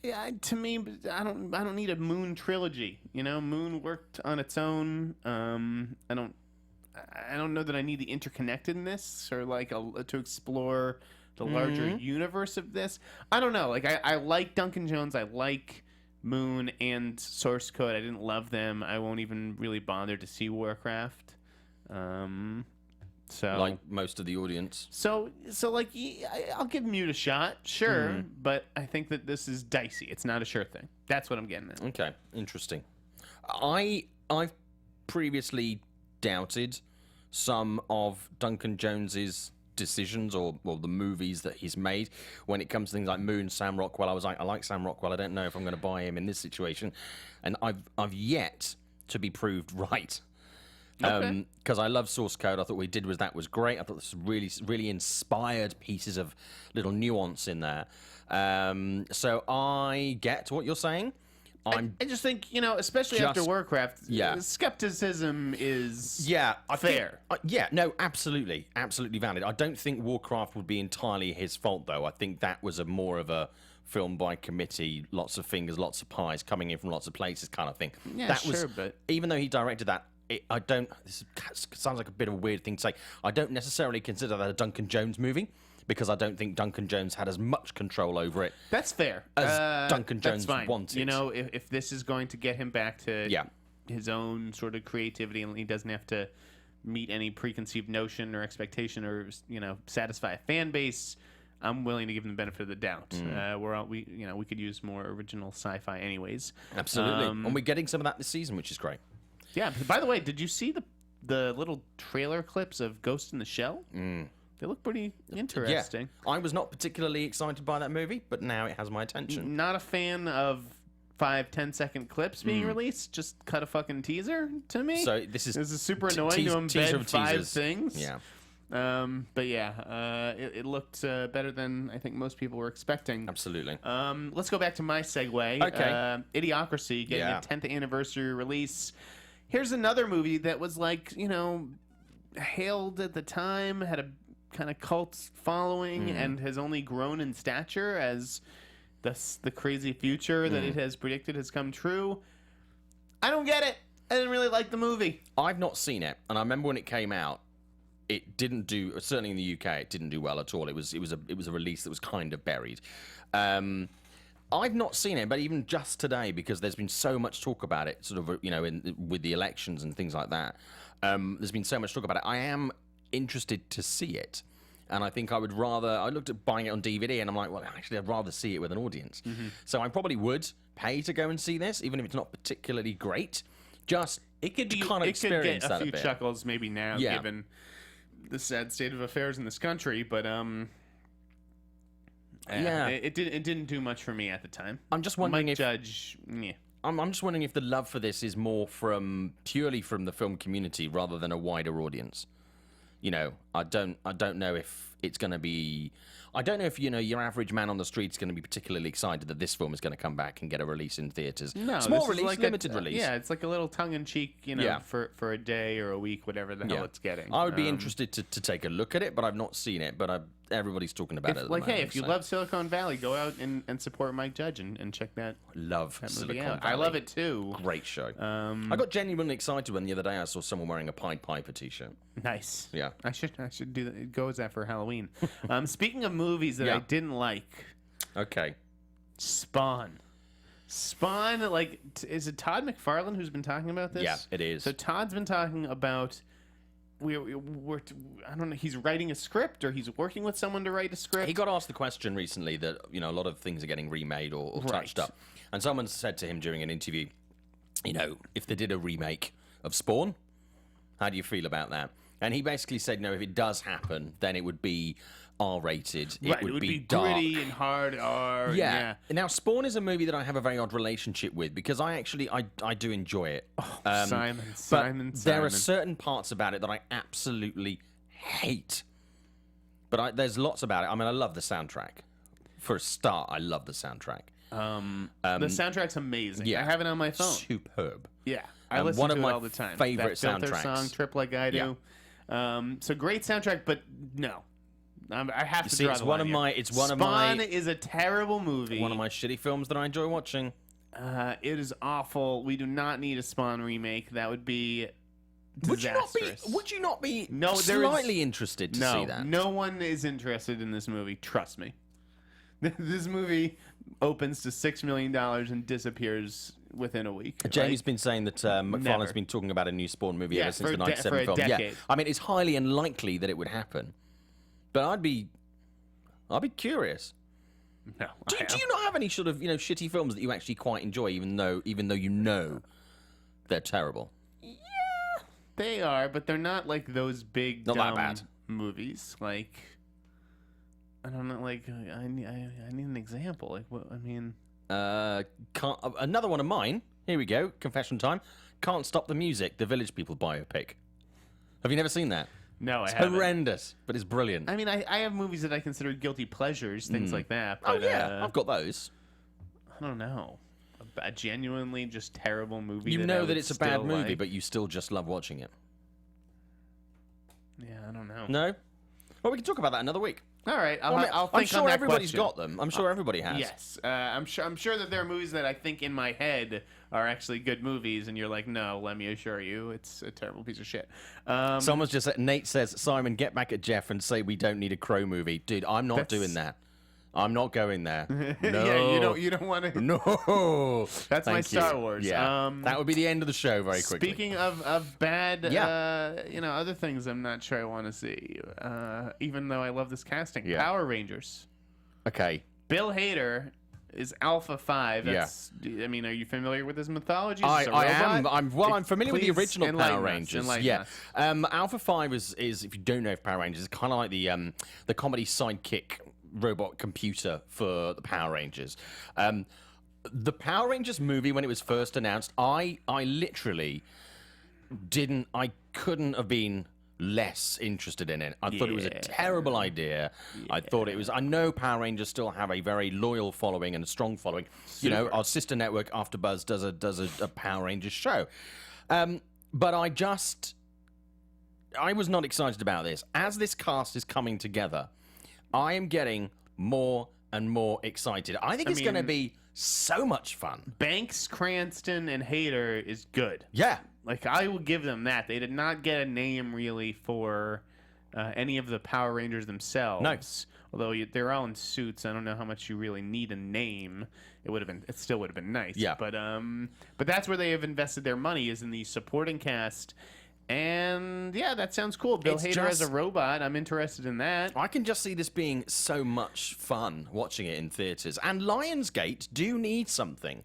Speaker 1: Yeah, to me, I don't need a Moon trilogy. Moon worked on its own. I don't know that I need the interconnectedness or like to explore the larger universe of this. I don't know. Like I like Duncan Jones. I like Moon and Source Code. I didn't love them. I won't even really bother to see Warcraft. So
Speaker 3: Like most of the audience.
Speaker 1: So like I'll give Mute a shot, sure, but I think that this is dicey. It's not a sure thing. That's what I'm getting at.
Speaker 3: Okay, interesting. I've previously doubted some of Duncan Jones's decisions or the movies that he's made when it comes to things like Moon, Sam Rockwell. I was like, I like Sam Rockwell. I don't know if I'm going to buy him in this situation, and I've yet to be proved right. Because I love Source Code. I thought what he did was great. I thought this was really inspired pieces of little nuance in there. So I get what you're saying.
Speaker 1: I just think, especially after Warcraft, skepticism is fair.
Speaker 3: No, absolutely valid. I don't think Warcraft would be entirely his fault, though. I think that was more of a film by committee, lots of fingers, lots of pies, coming in from lots of places kind of thing.
Speaker 1: Yeah, sure, but
Speaker 3: even though he directed that, this sounds like a bit of a weird thing to say. I don't necessarily consider that a Duncan Jones movie because I don't think Duncan Jones had as much control over it.
Speaker 1: That's fair.
Speaker 3: As Duncan Jones wanted.
Speaker 1: If this is going to get him back to his own sort of creativity and he doesn't have to meet any preconceived notion or expectation or satisfy a fan base, I'm willing to give him the benefit of the doubt. We could use more original sci-fi anyways.
Speaker 3: Absolutely, and we're getting some of that this season, which is great.
Speaker 1: Yeah. By the way, did you see the little trailer clips of Ghost in the Shell? They look pretty interesting.
Speaker 3: Yeah. I was not particularly excited by that movie, but now it has my attention.
Speaker 1: Not a fan of 5-10 second clips being released. Just cut a fucking teaser to me.
Speaker 3: So this is
Speaker 1: super annoying to embed 5 things.
Speaker 3: Yeah.
Speaker 1: But yeah, it looked better than I think most people were expecting.
Speaker 3: Absolutely.
Speaker 1: Let's go back to my segue.
Speaker 3: Okay.
Speaker 1: Idiocracy getting a 10th anniversary release. Here's another movie that was like, hailed at the time, had a kind of cult following, and has only grown in stature as the crazy future that it has predicted has come true. I don't get it. I didn't really like the movie.
Speaker 3: I've not seen it, and I remember when it came out, it didn't do, certainly in the UK, it didn't do well at all. It was a release that was kind of buried. I've not seen it, but even just today, because there's been so much talk about it, sort of, with the elections and things like that. There's been so much talk about it. I am interested to see it, and I think I looked at buying it on DVD, and I'm like, well, actually, I'd rather see it with an audience. So I probably would pay to go and see this, even if it's not particularly great. Just
Speaker 1: it could be
Speaker 3: kind of experience
Speaker 1: get
Speaker 3: that
Speaker 1: a few
Speaker 3: bit.
Speaker 1: chuckles maybe now, given the sad state of affairs in this country, but it didn't do much for me at the time.
Speaker 3: I'm just wondering
Speaker 1: I'm
Speaker 3: just wondering if the love for this is more purely from the film community rather than a wider audience. I don't know if it's going to be. I don't know if your average man on the street is going to be particularly excited that this film is going to come back and get a release in theaters.
Speaker 1: No,
Speaker 3: small
Speaker 1: this
Speaker 3: release,
Speaker 1: is like
Speaker 3: limited release.
Speaker 1: Yeah, it's like a little tongue-in-cheek, for a day or a week, whatever the hell it's getting.
Speaker 3: I would be interested to take a look at it, but I've not seen it. But everybody's talking about it. At the moment,
Speaker 1: if you love Silicon Valley, go out and support Mike Judge and check that.
Speaker 3: Love that Silicon Valley.
Speaker 1: I love it too.
Speaker 3: Great show. I got genuinely excited when the other day I saw someone wearing a Pied Piper t-shirt.
Speaker 1: Nice.
Speaker 3: Yeah.
Speaker 1: I should do that. Go as that for Halloween. Speaking of movies that I didn't like.
Speaker 3: Okay.
Speaker 1: Spawn, is it Todd McFarlane who's been talking about this?
Speaker 3: Yeah, it is.
Speaker 1: So Todd's been talking about I don't know, he's writing a script or he's working with someone to write a script.
Speaker 3: He got asked the question recently that, a lot of things are getting remade or touched up. And someone said to him during an interview, if they did a remake of Spawn, how do you feel about that? And he basically said, no, if it does happen, then it would be R-rated.
Speaker 1: Right,
Speaker 3: It would be
Speaker 1: gritty
Speaker 3: dark.
Speaker 1: and hard R.
Speaker 3: Yeah. Now, Spawn is a movie that I have a very odd relationship with because I do enjoy it.
Speaker 1: Simon.
Speaker 3: There are certain parts about it that I absolutely hate. But there's lots about it. I mean, I love the soundtrack. For a start, I love the soundtrack.
Speaker 1: The soundtrack's amazing.
Speaker 3: Yeah.
Speaker 1: I have it on my phone.
Speaker 3: Superb.
Speaker 1: Yeah, I listen
Speaker 3: one
Speaker 1: to
Speaker 3: of
Speaker 1: it
Speaker 3: my
Speaker 1: all the time.
Speaker 3: favorite
Speaker 1: that Filter
Speaker 3: soundtracks.
Speaker 1: song, Trip Like I Do. So great soundtrack, but no. I have to draw the line here. Spawn is a terrible movie.
Speaker 3: One of my shitty films that I enjoy watching.
Speaker 1: It is awful. We do not need a Spawn remake. That would be disastrous.
Speaker 3: Would you not be
Speaker 1: No,
Speaker 3: slightly interested to see that?
Speaker 1: No one is interested in this movie. Trust me. This movie opens to $6 million and disappears within a week.
Speaker 3: Jamie's been saying that McFarlane's been talking about a new Spawn movie ever since the 97 film.
Speaker 1: decade.
Speaker 3: Yeah, I mean, it's highly unlikely that it would happen, but I'd be curious.
Speaker 1: No.
Speaker 3: Do you not have any sort of shitty films that you actually quite enjoy, even though you know they're terrible?
Speaker 1: Yeah, they are, but they're not like those big
Speaker 3: Not that
Speaker 1: dumb
Speaker 3: bad.
Speaker 1: movies. Like, I don't know. Like, I need an example. Like, what? I mean,
Speaker 3: another one of mine. Here we go. Confession time. Can't Stop the Music. The Village People biopic. Have you never seen that?
Speaker 1: no,
Speaker 3: It's
Speaker 1: I haven't.
Speaker 3: horrendous, but it's brilliant.
Speaker 1: I mean, I have movies that I consider guilty pleasures, things like that.
Speaker 3: Oh
Speaker 1: But,
Speaker 3: yeah, I've got those.
Speaker 1: I don't know. A genuinely just terrible movie.
Speaker 3: You
Speaker 1: that
Speaker 3: know
Speaker 1: I
Speaker 3: that
Speaker 1: would
Speaker 3: it's a bad
Speaker 1: still
Speaker 3: movie,
Speaker 1: like.
Speaker 3: but you still just love watching it.
Speaker 1: Yeah, I don't know.
Speaker 3: No? Well, we can talk about that another week.
Speaker 1: All right,
Speaker 3: Well,
Speaker 1: I'll
Speaker 3: I'm
Speaker 1: think on
Speaker 3: sure
Speaker 1: that
Speaker 3: everybody's
Speaker 1: question.
Speaker 3: got them. I'm sure everybody has.
Speaker 1: Yes, I'm sure that there are movies that I think in my head are actually good movies, and you're like, no, let me assure you, it's a terrible piece of shit.
Speaker 3: Someone's just said, Nate says, Simon, get back at Jeff and say we don't need a Crow movie. Dude, I'm not doing that. I'm not going there. No.
Speaker 1: Yeah, you don't want to.
Speaker 3: No.
Speaker 1: That's my
Speaker 3: Thank you.
Speaker 1: Star Wars.
Speaker 3: Yeah. That would be the end of the show very quickly.
Speaker 1: Speaking of bad,
Speaker 3: Yeah.
Speaker 1: other things I'm not sure I want to see, even though I love this casting.
Speaker 3: Yeah.
Speaker 1: Power Rangers.
Speaker 3: Okay.
Speaker 1: Bill Hader is Alpha 5. That's, I mean, are you familiar with his mythology? Is this a
Speaker 3: I
Speaker 1: robot?
Speaker 3: am. I'm familiar with the
Speaker 1: Please
Speaker 3: original
Speaker 1: enlighten
Speaker 3: Power
Speaker 1: us,
Speaker 3: Rangers.
Speaker 1: enlighten
Speaker 3: Yeah.
Speaker 1: us.
Speaker 3: Alpha 5 is, if you don't know Power Rangers, it's kind of like the comedy sidekick robot computer for the Power Rangers. The Power Rangers movie, when it was first announced, I literally couldn't have been less interested in it. I thought it was a terrible idea. I thought it was. I know Power Rangers still have a very loyal following and a strong following. You know, our sister network AfterBuzz does a Power Rangers show. But I was not excited about this. As this cast is coming together, I am getting more and more excited. I think it's going to be so much fun.
Speaker 1: Banks, Cranston, and Hader is good.
Speaker 3: Yeah.
Speaker 1: Like, I will give them that. They did not get a name, really, for any of the Power Rangers themselves.
Speaker 3: Nice.
Speaker 1: Although they're all in suits, I don't know how much you really need a name. It still would have been nice.
Speaker 3: Yeah.
Speaker 1: But that's where they have invested their money, is in the supporting cast. And yeah, that sounds cool. Bill Hader as a robot. I'm interested in that.
Speaker 3: I can just see this being so much fun watching it in theaters. And Lionsgate do need something.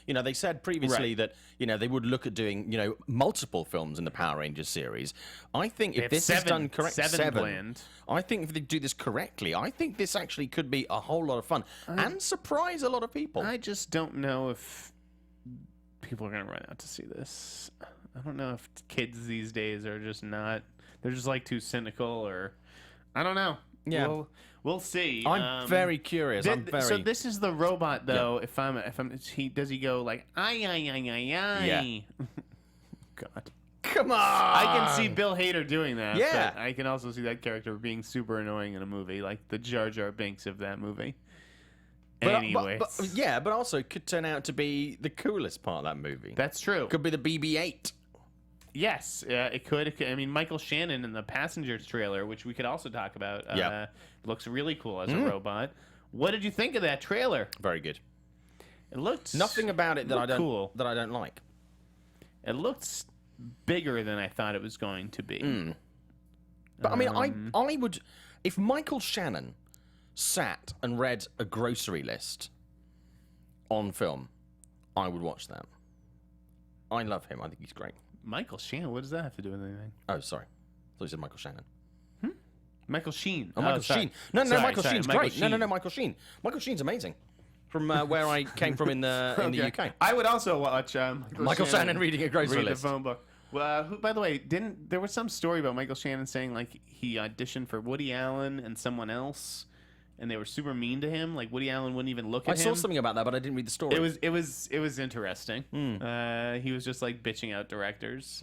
Speaker 3: You know, they said previously that, they would look at doing, multiple films in the Power Rangers series. I think if this is done correctly,
Speaker 1: seven.
Speaker 3: I think if they do this correctly, I think this actually could be a whole lot of fun and surprise a lot of people.
Speaker 1: I just don't know if people are going to run out to see this. I don't know if kids these days are just not. They're just like too cynical, or I don't know.
Speaker 3: Yeah,
Speaker 1: we'll see.
Speaker 3: I'm very curious.
Speaker 1: So this is the robot, though. Yeah. Does he go like ay?
Speaker 3: Yeah.
Speaker 1: God.
Speaker 3: Come on.
Speaker 1: I can see Bill Hader doing that.
Speaker 3: Yeah.
Speaker 1: But I can also see that character being super annoying in a movie, like the Jar Jar Binks of that movie. Anyways.
Speaker 3: But also it could turn out to be the coolest part of that movie.
Speaker 1: That's true.
Speaker 3: Could be the BB-8.
Speaker 1: Yes, it could. I mean, Michael Shannon in the Passengers trailer, which we could also talk about, looks really cool as a robot. What did you think of that trailer?
Speaker 3: Very good.
Speaker 1: It looked
Speaker 3: nothing about it that I don't like.
Speaker 1: It looked bigger than I thought it was going to be.
Speaker 3: But I mean, I would, if Michael Shannon sat and read a grocery list on film, I would watch that. I love him. I think he's great.
Speaker 1: Michael Shannon, what does that have to do with anything?
Speaker 3: Oh, sorry. thought you said Michael Shannon.
Speaker 1: Michael Sheen.
Speaker 3: Oh, Michael
Speaker 1: sorry.
Speaker 3: Sheen. No,
Speaker 1: Sorry,
Speaker 3: Michael
Speaker 1: sorry,
Speaker 3: Sheen's
Speaker 1: Michael
Speaker 3: great.
Speaker 1: Sheen.
Speaker 3: No, Michael Sheen. Michael Sheen's amazing. From where I came from in the UK.
Speaker 1: I would also watch
Speaker 3: Michael Shannon reading a grocery
Speaker 1: read
Speaker 3: list.
Speaker 1: the phone book. Well, who, by the way, there was some story about Michael Shannon saying like he auditioned for Woody Allen and someone else, and they were super mean to him. Like Woody Allen wouldn't even look at
Speaker 3: I
Speaker 1: him.
Speaker 3: saw something about that, but I didn't read the story.
Speaker 1: It was interesting. He was just like bitching out directors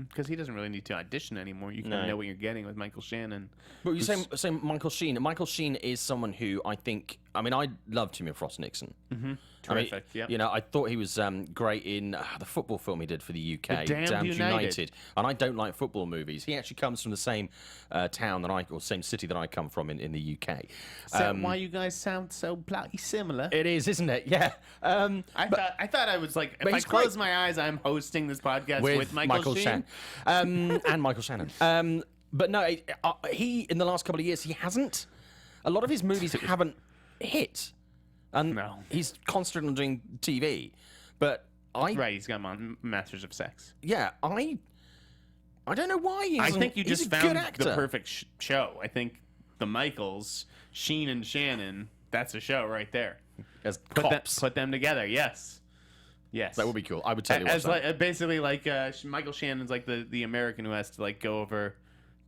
Speaker 1: because he doesn't really need to audition anymore. You kind of know what you're getting with Michael Shannon.
Speaker 3: But you say Michael Sheen. Michael Sheen is someone who I think. I mean, I loved him in Frost Nixon.
Speaker 1: Mm-hmm. Terrific.
Speaker 3: I mean,
Speaker 1: yeah.
Speaker 3: You know, I thought he was great in the football film he did for the UK,
Speaker 1: Damned United.
Speaker 3: And I don't like football movies. He actually comes from the same town that or same city that I come from in the UK.
Speaker 1: Is that why you guys sound so bloody similar?
Speaker 3: It is, isn't it? Yeah.
Speaker 1: I thought I was like, if I close my eyes, I'm hosting this podcast with Michael Sheen.
Speaker 3: And Michael Shannon. But no, he in the last couple of years he hasn't. A lot of his movies haven't hit, and he's constantly doing TV. But
Speaker 1: he's got Masters of Sex.
Speaker 3: Yeah, I don't know why he hasn't.
Speaker 1: I think you
Speaker 3: he's
Speaker 1: just
Speaker 3: a good
Speaker 1: found
Speaker 3: actor.
Speaker 1: the perfect show. I think the Michaels, Sheen and Shannon, that's a show right there.
Speaker 3: As cops.
Speaker 1: Put them together. Yes.
Speaker 3: That would be cool. I would totally watch
Speaker 1: as
Speaker 3: that.
Speaker 1: like basically like Michael Shannon's like the American who has to like go over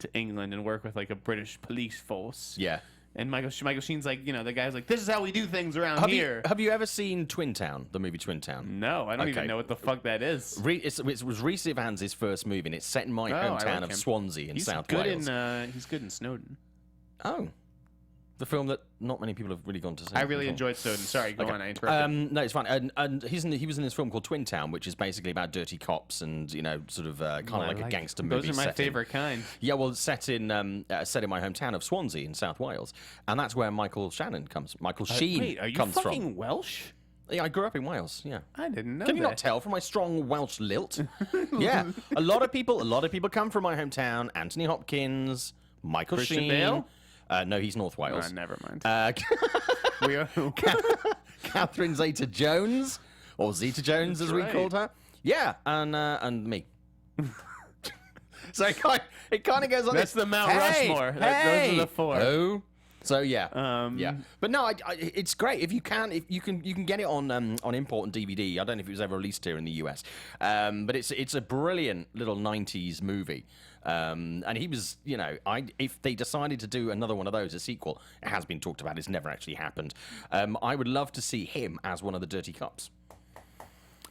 Speaker 1: to England and work with like a British police force.
Speaker 3: Yeah.
Speaker 1: And Michael Sheen's like, you know, the guy's like, this is how we do things around here.
Speaker 3: Have you ever seen Twin Town, the movie Twin Town?
Speaker 1: No, I don't even know what the fuck that is.
Speaker 3: It was Rhys Ifans' first movie, and it's set in my hometown of Swansea in South Wales.
Speaker 1: He's good in Snowden.
Speaker 3: Oh. The film that not many people have really gone to see.
Speaker 1: I really enjoyed Snowden. Sorry, go on. I interrupted.
Speaker 3: No, it's fine. And he was in this film called Twin Town, which is basically about dirty cops and, you know, sort of kind of like a gangster movie.
Speaker 1: Those are my favorite kind.
Speaker 3: Yeah, well, set in my hometown of Swansea in South Wales, and that's where Michael Sheen comes from.
Speaker 1: Wait, are you fucking Welsh?
Speaker 3: Yeah, I grew up in Wales. Yeah,
Speaker 1: I didn't know.
Speaker 3: Can you not tell from my strong Welsh lilt? Yeah, a lot of people come from my hometown. Anthony Hopkins, Michael Sheen.
Speaker 1: Bale?
Speaker 3: No, he's North Wales.
Speaker 1: Never mind.
Speaker 3: Catherine Zeta-Jones, or Zeta-Jones as we called her. Yeah, and me. So it kind of goes on.
Speaker 1: That's the Mount Rushmore. Those are the four.
Speaker 3: Oh. So yeah, yeah. But no, it's great if you can get it on import and DVD. I don't know if it was ever released here in the US, but it's a brilliant little '90s movie. And he was, you know, if they decided to do another one of those, a sequel, it has been talked about. It's never actually happened. I would love to see him as one of the dirty cops.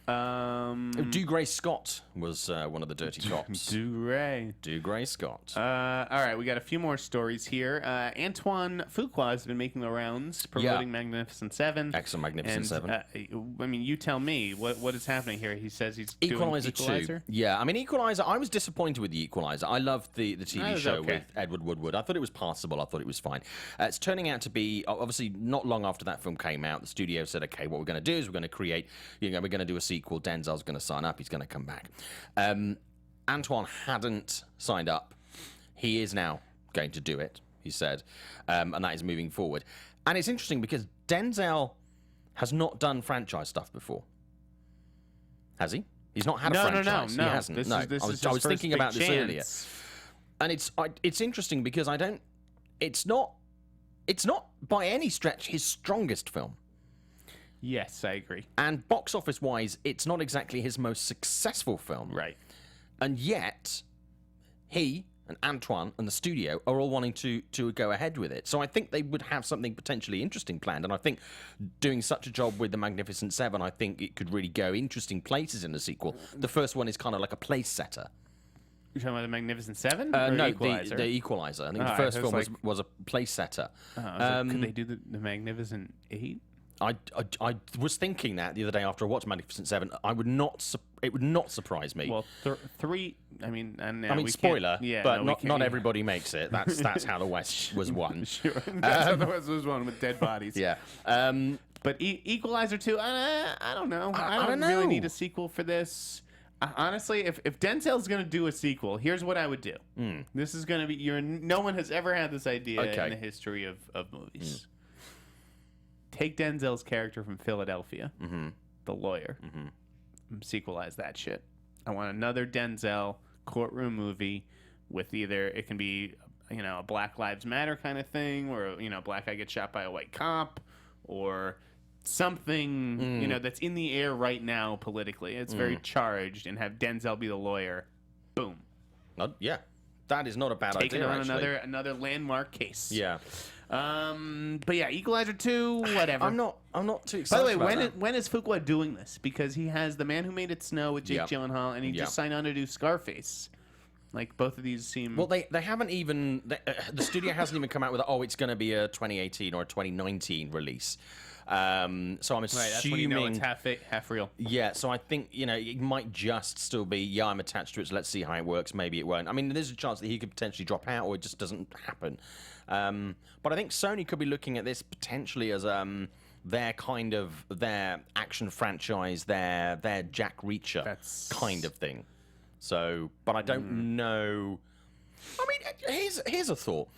Speaker 3: Dougray Scott was one of the dirty cops. Dougray Scott.
Speaker 1: All right, we got a few more stories here. Antoine Fuqua has been making the rounds promoting Magnificent Seven.
Speaker 3: Excellent Magnificent Seven.
Speaker 1: I mean, you tell me what is happening here. He says he's
Speaker 3: Equalizer
Speaker 1: doing Equalizer
Speaker 3: 2. Yeah, I mean Equalizer. I was disappointed with the Equalizer. I loved the TV show with Edward Woodward. I thought it was passable. I thought it was fine. It's turning out to be obviously not long after that film came out. The studio said, okay, what we're going to do is we're going to create. We're going to do a sequel. Denzel's going to sign up. He's going to come back. Antoine hadn't signed up. He is now going to do it, he said. And that is moving forward. And it's interesting because Denzel has not done franchise stuff before. Has he? He's not had a franchise.
Speaker 1: No.
Speaker 3: He hasn't. I was thinking about this earlier. And it's interesting because it's not by any stretch his strongest film.
Speaker 1: Yes, I agree.
Speaker 3: And box office wise, it's not exactly his most successful film.
Speaker 1: Right.
Speaker 3: And yet, he and Antoine and the studio are all wanting to go ahead with it. So I think they would have something potentially interesting planned. And I think doing such a job with The Magnificent Seven, I think it could really go interesting places in the sequel. The first one is kind of like a place setter.
Speaker 1: You're talking about The Magnificent Seven?
Speaker 3: No,
Speaker 1: Equalizer?
Speaker 3: the Equalizer. I think the first film was a place setter.
Speaker 1: Could they do the Magnificent Eight?
Speaker 3: I was thinking that the other day after I watched Magnificent Seven. It would not surprise me.
Speaker 1: Well, three. I mean,
Speaker 3: spoiler. But not everybody makes it. That's how the West was won.
Speaker 1: Sure, that's how the West was won with dead bodies.
Speaker 3: Yeah.
Speaker 1: But Equalizer 2, I don't know. I don't really need a sequel for this. Honestly, if Denzel's going to do a sequel, here's what I would do. This is going to be no one has ever had this idea in the history of movies. Take Denzel's character from Philadelphia, the lawyer, sequelize that shit. I want another Denzel courtroom movie with either it can be a Black Lives Matter kind of thing, where a black guy gets shot by a white cop, or something that's in the air right now politically. It's very charged, and have Denzel be the lawyer. Boom.
Speaker 3: Yeah, that is not a bad
Speaker 1: Taking
Speaker 3: idea.
Speaker 1: on
Speaker 3: actually.
Speaker 1: another landmark case.
Speaker 3: Yeah.
Speaker 1: But yeah, Equalizer 2, whatever.
Speaker 3: I'm not too
Speaker 1: By
Speaker 3: excited.
Speaker 1: the way,
Speaker 3: about that.
Speaker 1: when is Fuqua doing this? Because he has The Man Who Made It Snow with Jake Gyllenhaal, and he just signed on to do Scarface. Like, both of these seem...
Speaker 3: Well, they haven't even... the studio hasn't even come out with, it's going to be a 2018 or a 2019 release. So I'm assuming...
Speaker 1: Right, that's when you know it's half fake, half real.
Speaker 3: Yeah, so I think, it might just still be, I'm attached to it, so let's see how it works. Maybe it won't. I mean, there's a chance that he could potentially drop out, or it just doesn't happen. But I think Sony could be looking at this potentially as their action franchise, their Jack Reacher kind of thing. So, but I don't know. I mean, here's a thought.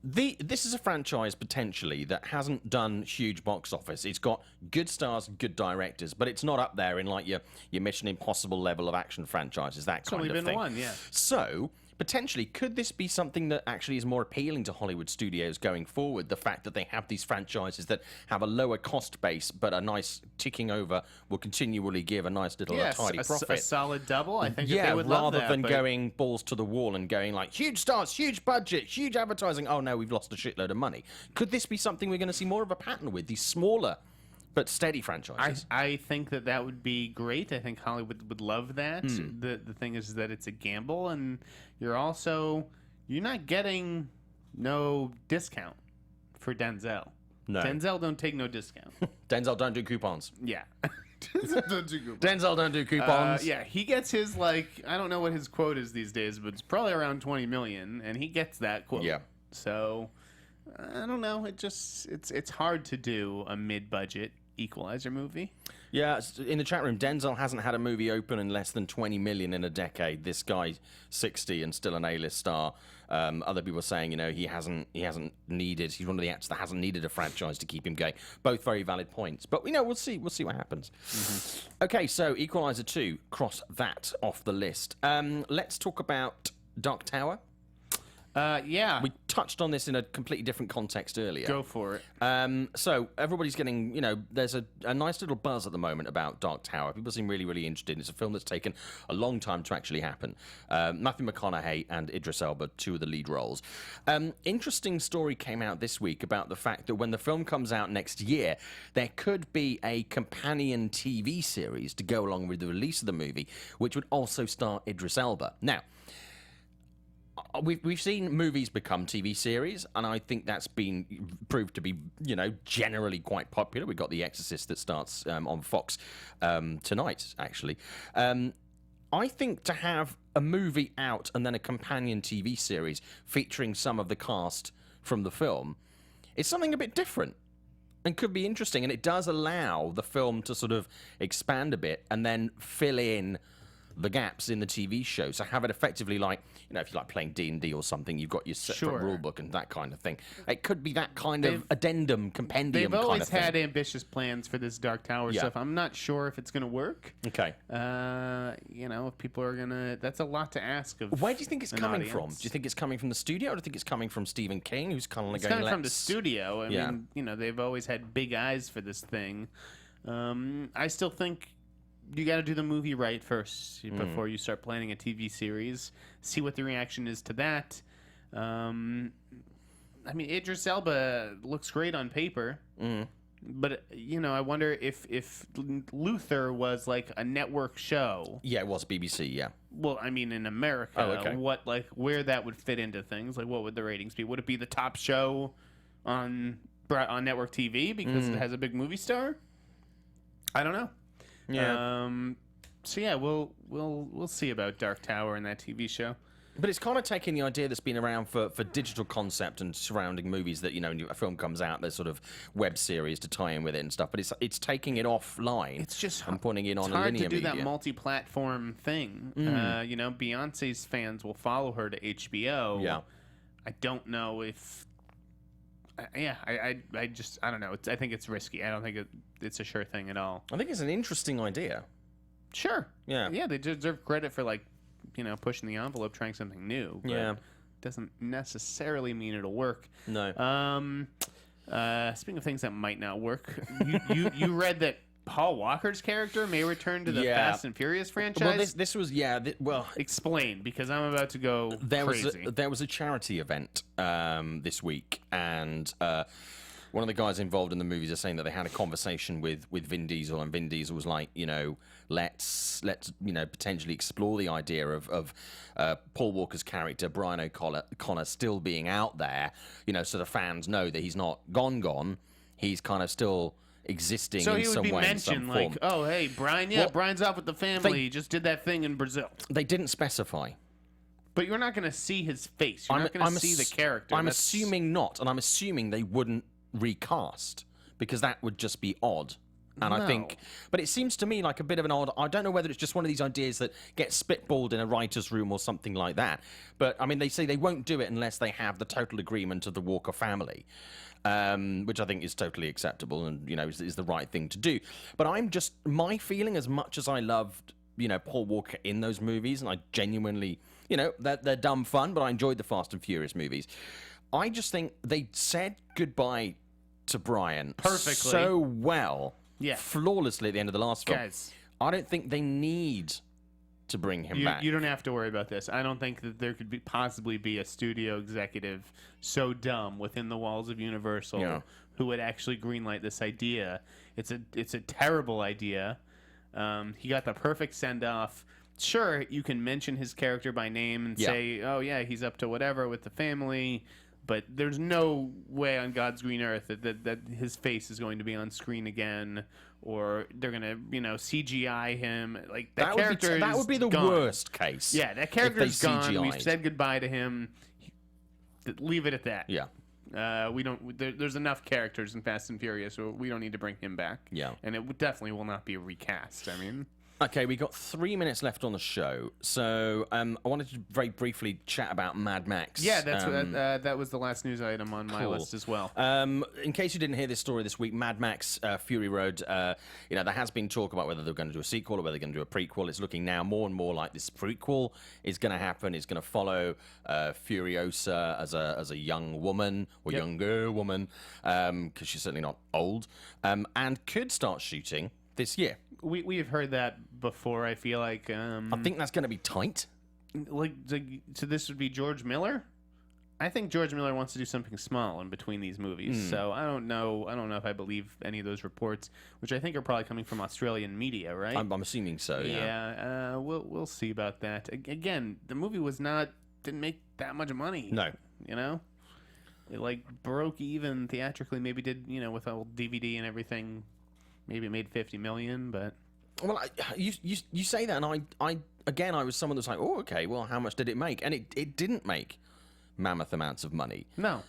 Speaker 3: This is a franchise potentially that hasn't done huge box office. It's got good stars, good directors, but it's not up there in like your Mission Impossible level of action franchises, that kind of thing.
Speaker 1: It's only been one, yeah.
Speaker 3: So, potentially, could this be something that actually is more appealing to Hollywood studios going forward? The fact that they have these franchises that have a lower cost base, but a nice ticking over will continually give a nice little tidy profit.
Speaker 1: A solid double. I think
Speaker 3: Yeah,
Speaker 1: they would love
Speaker 3: rather
Speaker 1: that,
Speaker 3: than going balls to the wall and going like, huge stars, huge budget, huge advertising. Oh no, we've lost a shitload of money. Could this be something we're going to see more of a pattern with, these smaller but steady franchises?
Speaker 1: I think that would be great. I think Hollywood would love that. The thing is that it's a gamble, and you're not getting no discount for Denzel.
Speaker 3: No.
Speaker 1: Denzel don't take no discount.
Speaker 3: Denzel don't do coupons.
Speaker 1: Yeah. Denzel don't do coupons.
Speaker 3: Denzel don't do coupons.
Speaker 1: Yeah, he gets his, I don't know what his quote is these days, but it's probably around 20 million, and he gets that quote.
Speaker 3: Yeah.
Speaker 1: So, I don't know. It's hard to do a mid-budget Equalizer movie.
Speaker 3: Yeah, in the chat room, Denzel hasn't had a movie open in less than 20 million in a decade. This guy, 60 and still an A-list star. Other people are saying, he hasn't needed. He's one of the actors that hasn't needed a franchise to keep him going. Both very valid points, but we'll see what happens. Mm-hmm. Okay, so Equalizer 2, cross that off the list. Let's talk about Dark Tower.
Speaker 1: Yeah.
Speaker 3: We touched on this in a completely different context earlier.
Speaker 1: Go for it.
Speaker 3: So everybody's getting, there's a nice little buzz at the moment about Dark Tower. People seem really, really interested. It's a film that's taken a long time to actually happen. Matthew McConaughey and Idris Elba, two of the lead roles. Interesting story came out this week about the fact that when the film comes out next year, there could be a companion TV series to go along with the release of the movie, which would also star Idris Elba. Now, we've seen movies become TV series, and I think that's been proved to be, generally quite popular. We've got The Exorcist that starts on Fox tonight, actually. I think to have a movie out and then a companion TV series featuring some of the cast from the film, it's something a bit different and could be interesting. And it does allow the film to sort of expand a bit and then fill in the gaps in the TV show. So have it effectively like, if you like playing D&D or something, you've got your separate rule book and that kind of thing. It could be that kind of addendum, compendium kind of thing.
Speaker 1: They've always had ambitious plans for this Dark Tower stuff. I'm not sure if it's going to work.
Speaker 3: Okay.
Speaker 1: If people are going to... That's a lot to ask of
Speaker 3: Where do you think it's coming
Speaker 1: audience.
Speaker 3: from? Do you think it's coming from the studio, or do you think it's coming from Stephen King, who's kind of like
Speaker 1: it's
Speaker 3: going...
Speaker 1: coming from the studio. I
Speaker 3: Yeah.
Speaker 1: mean, they've always had big eyes for this thing. I still think you got to do the movie right first before you start planning a TV series. See what the reaction is to that. I mean, Idris Elba looks great on paper, but I wonder if Luther was like a network show.
Speaker 3: Yeah, it was BBC. Yeah.
Speaker 1: Well, I mean, in America, where that would fit into things? Like, what would the ratings be? Would it be the top show on network TV because it has a big movie star? I don't know.
Speaker 3: Yeah.
Speaker 1: So yeah, we'll see about Dark Tower and that TV show.
Speaker 3: But it's kind of taking the idea that's been around for digital concept and surrounding movies that, a film comes out, there's sort of web series to tie in with it and stuff. But it's taking it offline.
Speaker 1: It's just
Speaker 3: and putting it on a
Speaker 1: hard
Speaker 3: linear
Speaker 1: to do
Speaker 3: media.
Speaker 1: that multi-platform thing. Beyonce's fans will follow her to HBO.
Speaker 3: Yeah.
Speaker 1: I don't know if. I don't know. I think it's risky. I don't think it's a sure thing at all.
Speaker 3: I think it's an interesting idea.
Speaker 1: Sure.
Speaker 3: Yeah.
Speaker 1: Yeah, they deserve credit for pushing the envelope, trying something new. But
Speaker 3: Yeah.
Speaker 1: doesn't necessarily mean it'll work.
Speaker 3: No.
Speaker 1: Speaking of things that might not work, you read that Paul Walker's character may return to the Fast and Furious franchise.
Speaker 3: Well, this was
Speaker 1: explain, because I'm about to go crazy.
Speaker 3: There was a charity event this week, and one of the guys involved in the movies are saying that they had a conversation with Vin Diesel, and Vin Diesel was like, let's potentially explore the idea of Paul Walker's character, Brian O'Connor, still being out there, so the fans know that he's not gone. He's kind of still existing in some way.
Speaker 1: So he would be mentioned like,
Speaker 3: form.
Speaker 1: oh, hey, Brian, Brian's out with the family. He just did that thing in Brazil.
Speaker 3: They didn't specify.
Speaker 1: But you're not going to see his face. You're not going to see the character.
Speaker 3: I'm assuming not, and I'm assuming they wouldn't recast, because that would just be odd. And I think, but it seems to me like a bit of an odd, I don't know whether it's just one of these ideas that gets spitballed in a writer's room or something like that. But, I mean, they say they won't do it unless they have the total agreement of the Walker family. Which I think is totally acceptable and, is the right thing to do. But my feeling, as much as I loved, Paul Walker in those movies, and I genuinely, they're dumb fun, but I enjoyed the Fast and Furious movies. I just think they said goodbye to Brian
Speaker 1: perfectly,
Speaker 3: so well, flawlessly at the end of the last film.
Speaker 1: Guys,
Speaker 3: I don't think they need to bring him back.
Speaker 1: You don't have to worry about this. I don't think that there could possibly be a studio executive so dumb within the walls of Universal who would actually greenlight this idea. It's a terrible idea. He got the perfect send-off. Sure, you can mention his character by name and say, oh, yeah, he's up to whatever with the family, but there's no way on God's green earth that his face is going to be on screen again, or they're going to, CGI him. Like, that character
Speaker 3: that would be the
Speaker 1: gone.
Speaker 3: worst case.
Speaker 1: Yeah, that character's gone.
Speaker 3: CGI'd.
Speaker 1: We've said goodbye to him. Leave it at that.
Speaker 3: Yeah.
Speaker 1: We don't. There's enough characters in Fast and Furious, so we don't need to bring him back.
Speaker 3: Yeah.
Speaker 1: And it definitely will not be a recast. I mean.
Speaker 3: Okay, we got 3 minutes left on the show, so I wanted to very briefly chat about Mad Max.
Speaker 1: Yeah, that was the last news item on my list as well.
Speaker 3: In case you didn't hear this story this week, Mad Max Fury Road, there has been talk about whether they're going to do a sequel or whether they're going to do a prequel. It's looking now more and more like this prequel is going to happen. It's going to follow Furiosa as a young woman, or younger woman, because she's certainly not old, and could start shooting this year.
Speaker 1: We've heard that before. I feel like
Speaker 3: I think that's going to be tight.
Speaker 1: So this would be George Miller. I think George Miller wants to do something small in between these movies. So I don't know if I believe any of those reports, which I think are probably coming from Australian media, right?
Speaker 3: I'm assuming so. Yeah.
Speaker 1: We'll see about that. Again, the movie didn't make that much money.
Speaker 3: No.
Speaker 1: It broke even theatrically. Maybe did with all DVD and everything. Maybe it made $50 million, but
Speaker 3: well, you say that, and I was someone that's like, oh, okay, well, how much did it make? And it didn't make mammoth amounts of money.
Speaker 1: No,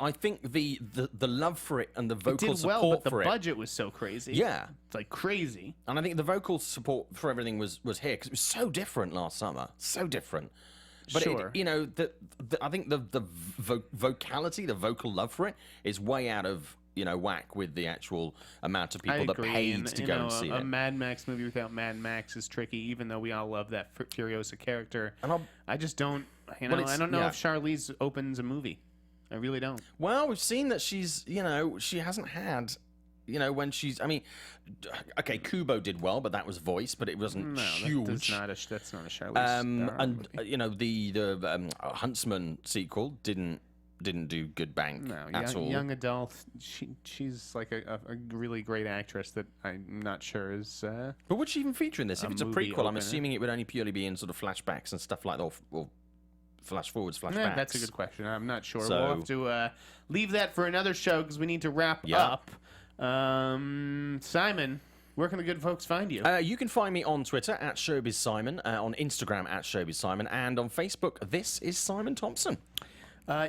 Speaker 3: I think the love for it and the vocal support
Speaker 1: but
Speaker 3: for it.
Speaker 1: The budget was so crazy.
Speaker 3: Yeah,
Speaker 1: it's like crazy.
Speaker 3: And I think the vocal support for everything was here because it was so different last summer, so different. But
Speaker 1: sure.
Speaker 3: I think the vocality, the vocal love for it, is way out of whack with the actual amount of people that paid to go and see it.
Speaker 1: A Mad Max movie without Mad Max is tricky, even though we all love that Furiosa character. And I just don't, I don't know if Charlize opens a movie. I really don't.
Speaker 3: Well, we've seen that she's, she hasn't had, when she's, okay, Kubo did well, but that was voice, but it wasn't huge.
Speaker 1: That's not a Charlize.
Speaker 3: And, the Huntsman sequel didn't do good bank at all.
Speaker 1: Young adult. She's like a really great actress that I'm not sure is.
Speaker 3: But would she even feature in this? If it's a prequel, I'm assuming it would only purely be in sort of flashbacks and stuff like that, or flash forwards, flashbacks. Yeah,
Speaker 1: that's a good question. I'm not sure. We'll have to leave that for another show because we need to wrap up. Simon, where can the good folks find you?
Speaker 3: You can find me on Twitter at ShowbizSimon, on Instagram at ShowbizSimon, and on Facebook, this is Simon Thompson.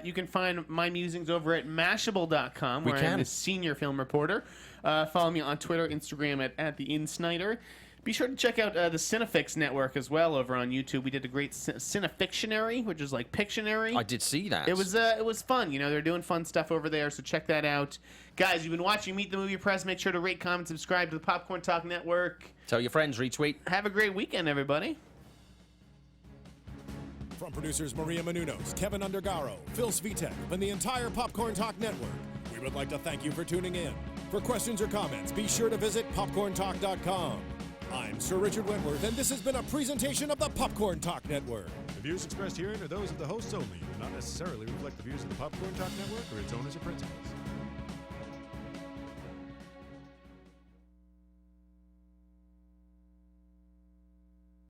Speaker 1: You can find my musings over at Mashable.com, where I'm the senior film reporter. Follow me on Twitter, Instagram at the Sneider. Be sure to check out the Cinefix Network as well over on YouTube. We did a great Cinefictionary, which is like Pictionary.
Speaker 3: I did see that.
Speaker 1: It was fun. They're doing fun stuff over there, so check that out. Guys, you've been watching Meet the Movie Press. Make sure to rate, comment, subscribe to the Popcorn Talk Network.
Speaker 3: Tell your friends, retweet.
Speaker 1: Have a great weekend, everybody.
Speaker 2: From producers Maria Menounos, Kevin Undergaro, Phil Svitek, and the entire Popcorn Talk Network, we would like to thank you for tuning in. For questions or comments, be sure to visit popcorntalk.com. I'm Sir Richard Wentworth, and this has been a presentation of the Popcorn Talk Network.
Speaker 4: The views expressed herein are those of the hosts only and do not necessarily reflect the views of the Popcorn Talk Network or its owners or principals.